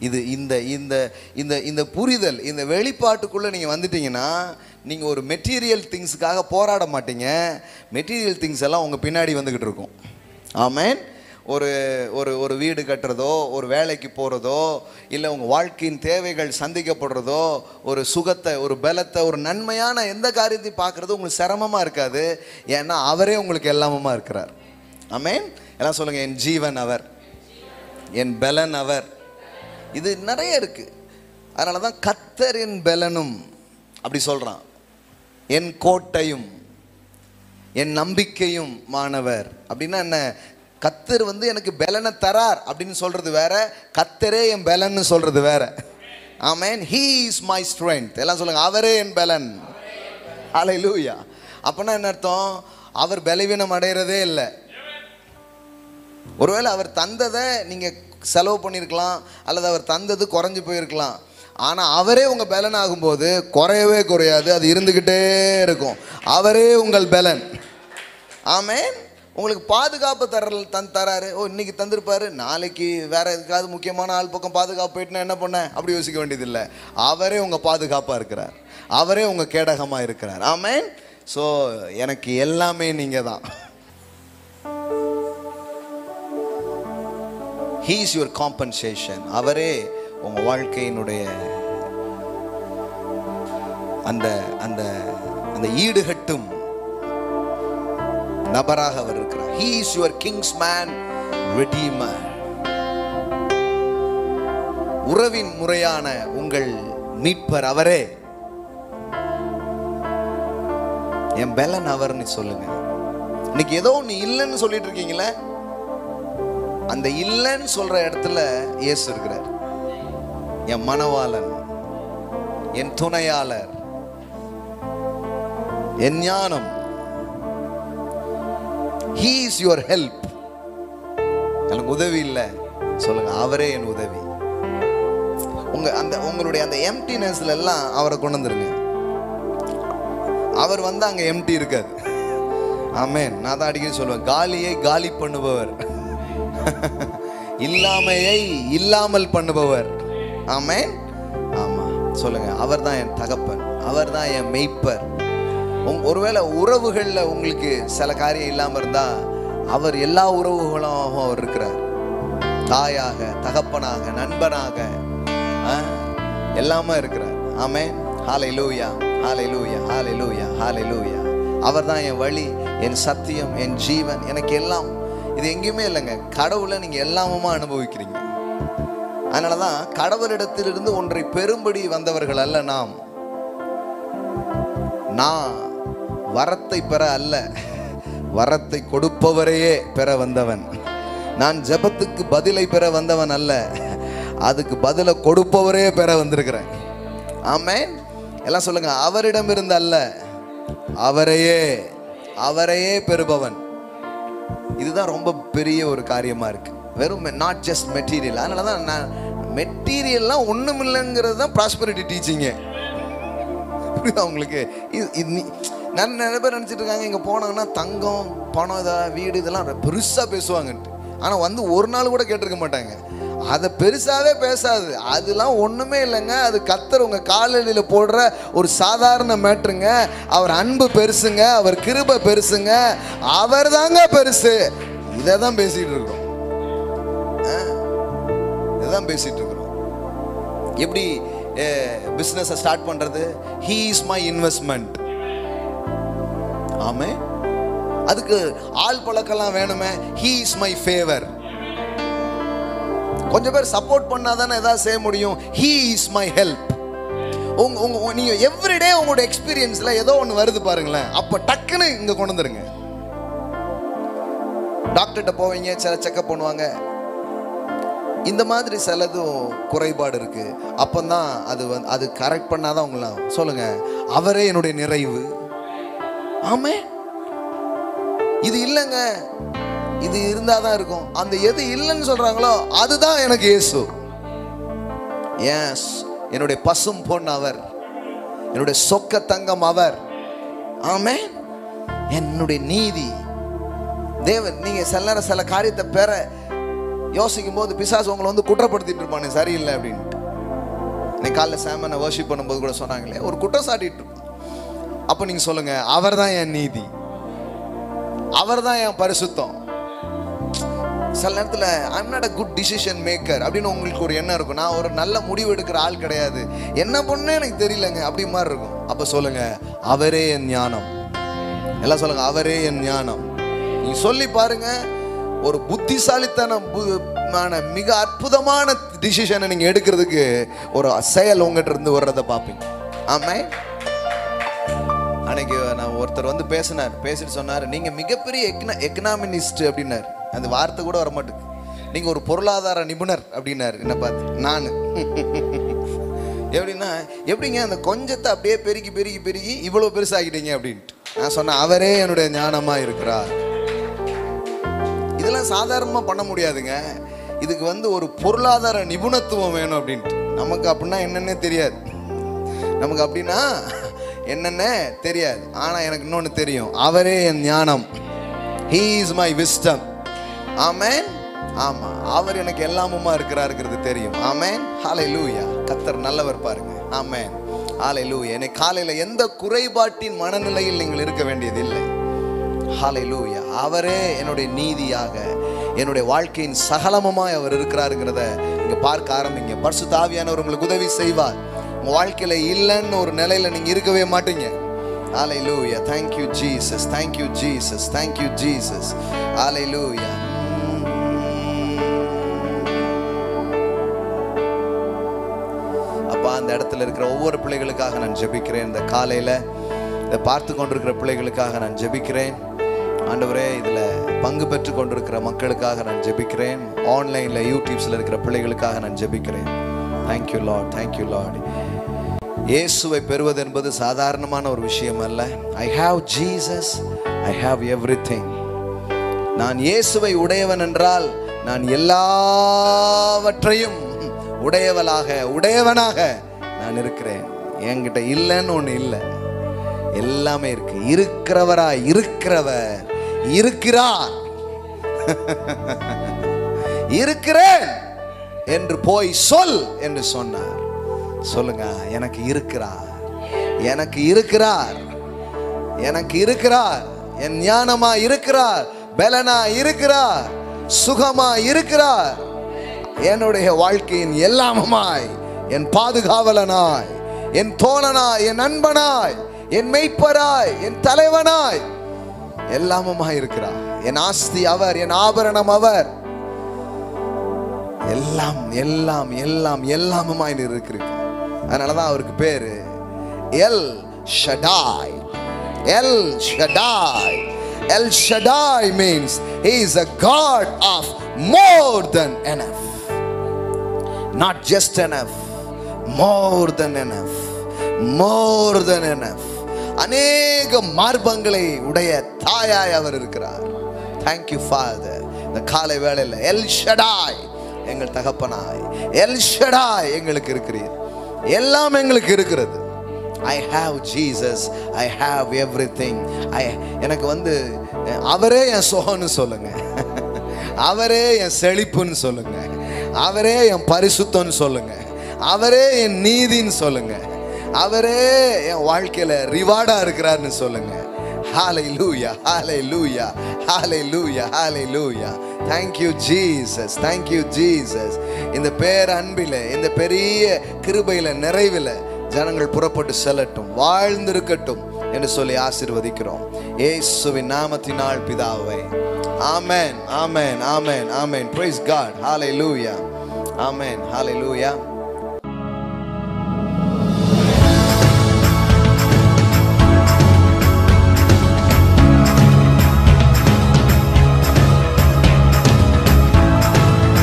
இது இந்த இந்த இந்த இந்த புரிதல், இந்த வெளிப்பாட்டுக்குள்ளே நீங்கள் வந்துட்டீங்கன்னா நீங்கள் ஒரு மெட்டீரியல் திங்ஸுக்காக போராட மாட்டீங்க. மெட்டீரியல் திங்ஸ் எல்லாம் உங்கள் பின்னாடி வந்துக்கிட்டு இருக்கும். ஆமென். ஒரு ஒரு ஒரு வீடு கட்டுறதோ, ஒரு வேலைக்கு போகிறதோ, இல்லை உங்கள் வாழ்க்கையின் தேவைகள் சந்திக்கப்படுறதோ, ஒரு சுகத்தை, ஒரு பலத்தை, ஒரு நன்மையான எந்த காரியத்தையும் பார்க்குறது உங்களுக்கு சிரமமாக இருக்காது. ஏன்னா அவரே உங்களுக்கு எல்லாமுமா இருக்கிறார். ஆமென். எல்லாம் சொல்லுங்கள், என் ஜீவன் அவர், என் பலன் அவர். இது நிறைய இருக்குது. அதனால தான் கர்த்தர் என் பலனும் அப்படி சொல்கிறான். என் கோட்டையும் என் நம்பிக்கையும் மாணவர். அப்படின்னா என்ன? கர்த்தர் வந்து எனக்கு பலனை தரார் அப்படின்னு சொல்றது வேற, கர்த்தரே என் பலன்னு சொல்றது வேற. ஆமென். he is my strength. எல்லாம் சொல்லுங்க, அவரே என் பலன். ஹல்லேலூயா. அப்பனா என்ன அர்த்தம்? அவர் பலவீனம் அடைகிறதே இல்லை. ஒருவேளை அவர் தந்ததை நீங்க செலவு பண்ணியிருக்கலாம், அல்லது அவர் தந்தது குறைஞ்சு போயிருக்கலாம். ஆனால் அவரே உங்கள் பலன் ஆகும்போது குறையவே குறையாது, அது இருந்துக்கிட்டே இருக்கும். அவரே உங்கள் பலன். ஆமென். உங்களுக்கு பாதுகாப்பு தராரு. ஓ, இன்னைக்கு தந்திருப்பாரு, நாளைக்கு வேற எதுக்காவது முக்கியமான ஆள் பக்கம் பாதுகாப்பு போயிட்டுனா என்ன பண்ண அப்படி யோசிக்க வேண்டியதில்லை. அவரே உங்கள் பாதுகாப்பாக இருக்கிறார், அவரே உங்கள் கேடகமாக இருக்கிறார். ஆமென். ஸோ எனக்கு எல்லாமே நீங்கள் தான். He is your compensation. அவரே உங்கள் வாழ்க்கையினுடைய அந்த அந்த அந்த ஈடுகட்டும் நபராக அவர் இருக்கிறார். He is your kingsman redeemer. உறவின் முறையான உங்கள் மீட்பர் அவரே. என் பலன் அவர்னு சொல்லுங்க. இன்னைக்கு ஏதோ ஒன்று இல்லைன்னு சொல்லிட்டு இருக்கீங்களே, அந்த இல்லைன்னு சொல்ற இடத்துல இயேசு இருக்கிறார். என் மனவாளன், என் துணையாளர், என் ஞானம். He is your help. எனக்கு உதவி இல்லை சொல்லுங்க, அவரே என் உதவி. உங்களுடைய அந்த எம்டினஸ்ல எல்லாம் அவரை கொண்டு வந்துருங்க. அவர் வந்து அங்க எம்டி இருக்காது. ஆமென். நான் தான் அடிக்கடி சொல்லுவேன், காலியை காலி பண்ணுபவர், இல்லாமையை இல்லாமல் பண்ணுபவர். ஆமென். ஆமா சொல்லுங்க, அவர் தான் என் தகப்பன், அவர் தான் என் மெய்ப்பர். ஒருவேளை உறவுகளில் உங்களுக்கு சில காரியம் இல்லாமல் இருந்தால் அவர் எல்லா உறவுகளும் அவர் இருக்கிறார். தாயாக, தகப்பனாக, நண்பனாக எல்லாமே இருக்கிறார். ஆமென். ஹல்லேலூயா, ஹல்லேலூயா, ஹல்லேலூயா, ஹல்லேலூயா. அவர் தான் என் வழி, என் சத்தியம், என் ஜீவன், எனக்கு எல்லாம். இது எங்கேயுமே இல்லைங்க. கடவுளை நீங்க எல்லாமுமா அனுபவிக்கிறீங்க. அதனாலதான் கடவுளிடத்திலிருந்து ஒன்றை பெறும்படி வந்தவர்கள் அல்ல நாம். நான் வரத்தை பெற அல்ல, வரத்தை கொடுப்பவரையே பெற வந்தவன். நான் ஜெபத்துக்கு பதிலை பெற வந்தவன் அல்ல, அதுக்கு பதிலை கொடுப்பவரே பெற வந்திருக்கிறேன். ஆமென். எல்லாம் சொல்லுங்க, அவரிடம் இருந்து அல்ல, அவரையே பெறுபவன். இதுதான் ரொம்ப பெரிய ஒரு காரியமா இருக்கு. வெறும் நாட் ஜஸ்ட் மெட்டீரியல். அதனாலதான் நான் மெட்டீரியல்லாம் ஒண்ணும் இல்லைங்கிறது தான் ப்ராஸ்பெரிட்டி டீச்சிங்க. புரியுதா உங்களுக்கு? நிறைய பேர் நினைச்சிட்டு இருக்காங்க இங்க போனாங்கன்னா தங்கம், பணம், இதெல்லாம் வீடு, இதெல்லாம் பெருசா பேசுவாங்கன்ட்டு. ஆனா வந்து ஒரு நாள் கூட கேட்டிருக்க மாட்டாங்க. அதை பெருசாவே பேசாது. அதெல்லாம் ஒண்ணுமே இல்லைங்க. அது கர்த்தர் உங்க காலடியில போடுற ஒரு சாதாரண மேட்டருங்க. அவர் அன்பு பெருசுங்க, அவர் கிருபை பெருசுங்க, அவர் தாங்க பெருசு. இதை தான் பேசிட்டு இருக்கிறோம். இதான் பேசிட்டு இருக்கிறோம். எப்படி பிசினஸ் ஸ்டார்ட் பண்றது? he is my investment. ஆமே. அதுக்கு ஆள் பழக்கலாம் வேணுமே. he is my favor. கொஞ்சம் பேர் சப்போர்ட் பண்ணாதானே ஏதாவது செய்ய முடியும். he is my help. நீங்க எவ்ரிடே உங்களோட எக்ஸ்பீரியன்ஸ்ல ஏதோ ஒன்று வருது பாருங்களேன், அப்ப டக்குன்னு இங்க கொண்டு வந்துருங்க. டாக்டர்கிட்ட போவீங்க, சில செக்அப் பண்ணுவாங்க. இந்த மாதிரி சிலதும் குறைபாடு இருக்கு. அப்பந்தான் அது கரெக்ட் பண்ணாதான் உங்களாம் சொல்லுங்க, அவரே என்னுடைய நிறைவு. ஆமே. இது இல்லைங்க, இது இருந்தாதான் இருக்கும். அந்த எது இல்லைன்னு சொல்றாங்களோ அதுதான் எனக்கு இயேசு. எஸ், என்னுடைய பசும் பொன் அவர், என்னுடைய சொக்க தங்கம் அவர். ஆமே. என்னுடைய நீதி தேவன். நீங்க சில காரியத்தை பெற யோசிக்கும் போது பிசாசு உங்களை வந்து குற்றப்படுத்திட்டு இருப்பானே, சரியில்லை அப்படின்ட்டு. இன்னைக்கு காலைல சாமனை வர்ஷிப் பண்ணும்போது கூட சொன்னாங்களே, ஒரு குற்றம் சாட்டிட்டு இருப்பான். அப்ப நீங்க சொல்லுங்க, அவர் தான் என் நீதி, அவர் தான் என் பரிசுத்தம். சில நேரத்தில் I'm not a good decision maker அப்படின்னு உங்களுக்கு ஒரு எண்ணம் இருக்கும். நான் ஒரு நல்ல முடிவு எடுக்கிற ஆள் கிடையாது, என்ன பண்ணு எனக்கு தெரியலங்க அப்படி மாதிரி இருக்கும். அப்ப சொல்லுங்க, அவரே என் ஞானம். எல்லாம் சொல்லுங்க, அவரே என் ஞானம். நீங்க சொல்லி பாருங்க, ஒரு புத்திசாலித்தனமான மிக அற்புதமான டிசிஷனை நீங்க எடுக்கிறதுக்கு ஒரு செயல் உங்ககிட்ட இருந்து வர்றதை பார்ப்பீங்க. ஆமே. அன்னைக்கு நான் ஒருத்தர் வந்து பேசிட்டு சொன்னார், நீங்க மிகப்பெரிய எக்கனாமினிஸ்ட் அப்படின்னாரு. அந்த வார்த்தை கூட வர மாட்டேங்குது. நீங்க ஒரு பொருளாதார நிபுணர் அப்படின்னாரு. என்ன பார்த்து நான் எப்படின்னா, எப்படிங்க அந்த கொஞ்சத்தை அப்படியே பெருகி பெருகி பெருகி இவ்வளவு பெருசாகிட்டீங்க அப்படின்ட்டு. நான் சொன்னேன், அவரே என்னுடைய ஞானமா இருக்கிறார். இதெல்லாம் சாதாரணமா பண்ண முடியாதுங்க. இதுக்கு வந்து ஒரு பொருளாதார நிபுணத்துவம் வேணும் அப்படின்ட்டு. நமக்கு அப்படின்னா என்னன்னே தெரியாது. நமக்கு அப்படின்னா என்னன்னு தெரியாது. ஆனா எனக்கு இன்னொன்னு தெரியும், அவரே என் ஞானம். he is my wisdom. ஆமென். ஆமா, அவர் எனக்கு எல்லாமுமா இருக்கிறாருங்கிறது தெரியும். ஆமென். ஹல்லேலூயா. கர்த்தர் நல்லவர் பாருங்க. ஆமென். ஹல்லேலூயா. எனக்கு காலையில எந்த குறைபாட்டின் மனநிலையில் நீங்கள் இருக்க வேண்டியதில்லை. ஹல்லேலூயா. அவரே என்னுடைய நீதியாக, என்னுடைய வாழ்க்கையின் சகலமுமாய் அவர் இருக்கிறாருங்கிறத நீங்க பார்க்க ஆரம்பிங்க. பரிசுத்த ஆவியானவர் உங்களுக்கு உதவி செய்வார். உங்க வாழ்க்கையில இல்லைன்னு ஒரு நிலையில நீங்க இருக்கவே மாட்டீங்க. ஹல்லேலூயா. Thank you Jesus. Thank you Jesus. Thank you Jesus. ஹல்லேலூயா. அப்பா, அந்த இடத்துல இருக்கிற ஒவ்வொரு பிள்ளைகளுக்காக நான் ஜெபிக்கிறேன். இந்த காலையில இதை பார்த்து கொண்டிருக்கிற பிள்ளைகளுக்காக நான் ஜெபிக்கிறேன். ஆண்டவரே, இதுல பங்கு பெற்று கொண்டிருக்கிற மக்களுக்காக நான் ஜெபிக்கிறேன். ஆன்லைன்ல யூடியூப்ஸ்ல இருக்கிற பிள்ளைகளுக்காக நான் ஜெபிக்கிறேன். Thank you Lord. Thank you Lord. இயேசுவை பெறுவது என்பது சாதாரணமான ஒரு விஷயம் அல்ல. I have Jesus, I have everything. நான் இயேசுவை உடையவன் என்றால் நான் எல்லாவற்றையும் உடையவனாக நான் இருக்கிறேன். என்கிட்ட இல்லைன்னு ஒண்ணு இல்லை, எல்லாமே இருக்கு. இருக்கிறவராய் இருக்கிறவர் இருக்கிறார். இருக்கிறேன் என்று போய் சொல் என்று சொன்னார். சொல்லுங்க, எனக்கு இருக்கிறார், எனக்கு இருக்கிறார், எனக்கு இருக்கிறார். என் ஞானமா இருக்கிறார், பலனா இருக்கிறார், சுகமா இருக்கிறார். என்னுடைய வாழ்க்கையின் எல்லாமுமாய், என் பாதுகாவலனாய், என் தோழனாய், என் நண்பனாய், என் மெய்ப்பராய், என் தலைவனாய், எல்லாமுமாய் இருக்கிறார். என் ஆஸ்தி அவர், என் ஆபரணம் அவர். எல்லாம் எல்லாம் எல்லாம் எல்லாமுமாய் இருக்கிறீங்க. அதனாலதான் அவருக்கு பேரு L Shaddai. L Shaddai. El Shaddai means he is a God of more than enough. Not just enough, more than enough. More than enough. அநேக மார்பங்களை உடைய தாயாய் அவர் இருக்கிறார். Thank you Father. இந்த காலை வேளையில் எல் ஷடாய் எங்கள் தகப்பனாய், எல் ஷடாய் எங்களுக்கு இருக்கிறீர். எல்லாம் எங்களுக்கு இருக்கிறது. I have Jesus, I have everything. எனக்கு அவரே என் சோகன்னு சொல்லுங்க, அவரே என் செழிப்புன்னு சொல்லுங்க, அவரே என் பரிசுத்தம்னு சொல்லுங்க, அவரே என் நீதின்னு சொல்லுங்க, அவரே என் வாழ்க்கையில ரிவார்டா இருக்கிறார்னு சொல்லுங்க. Hallelujah, hallelujah, hallelujah, hallelujah. Thank you Jesus, thank you Jesus. இந்த பேர் அன்பில, இந்த பெரிய கிருபையில, நிறைவில ஜனங்கள் புறப்பட்டு செல்லட்டும், வாழ்ந்திருக்கட்டும் என்று சொல்லி ஆசீர்வதிக்கிறோம் இயேசுவின் நாமத்தினால் பிதாவே. ஆமென், ஆமென், ஆமென், ஆமென். Praise God. Hallelujah. Amen. Hallelujah.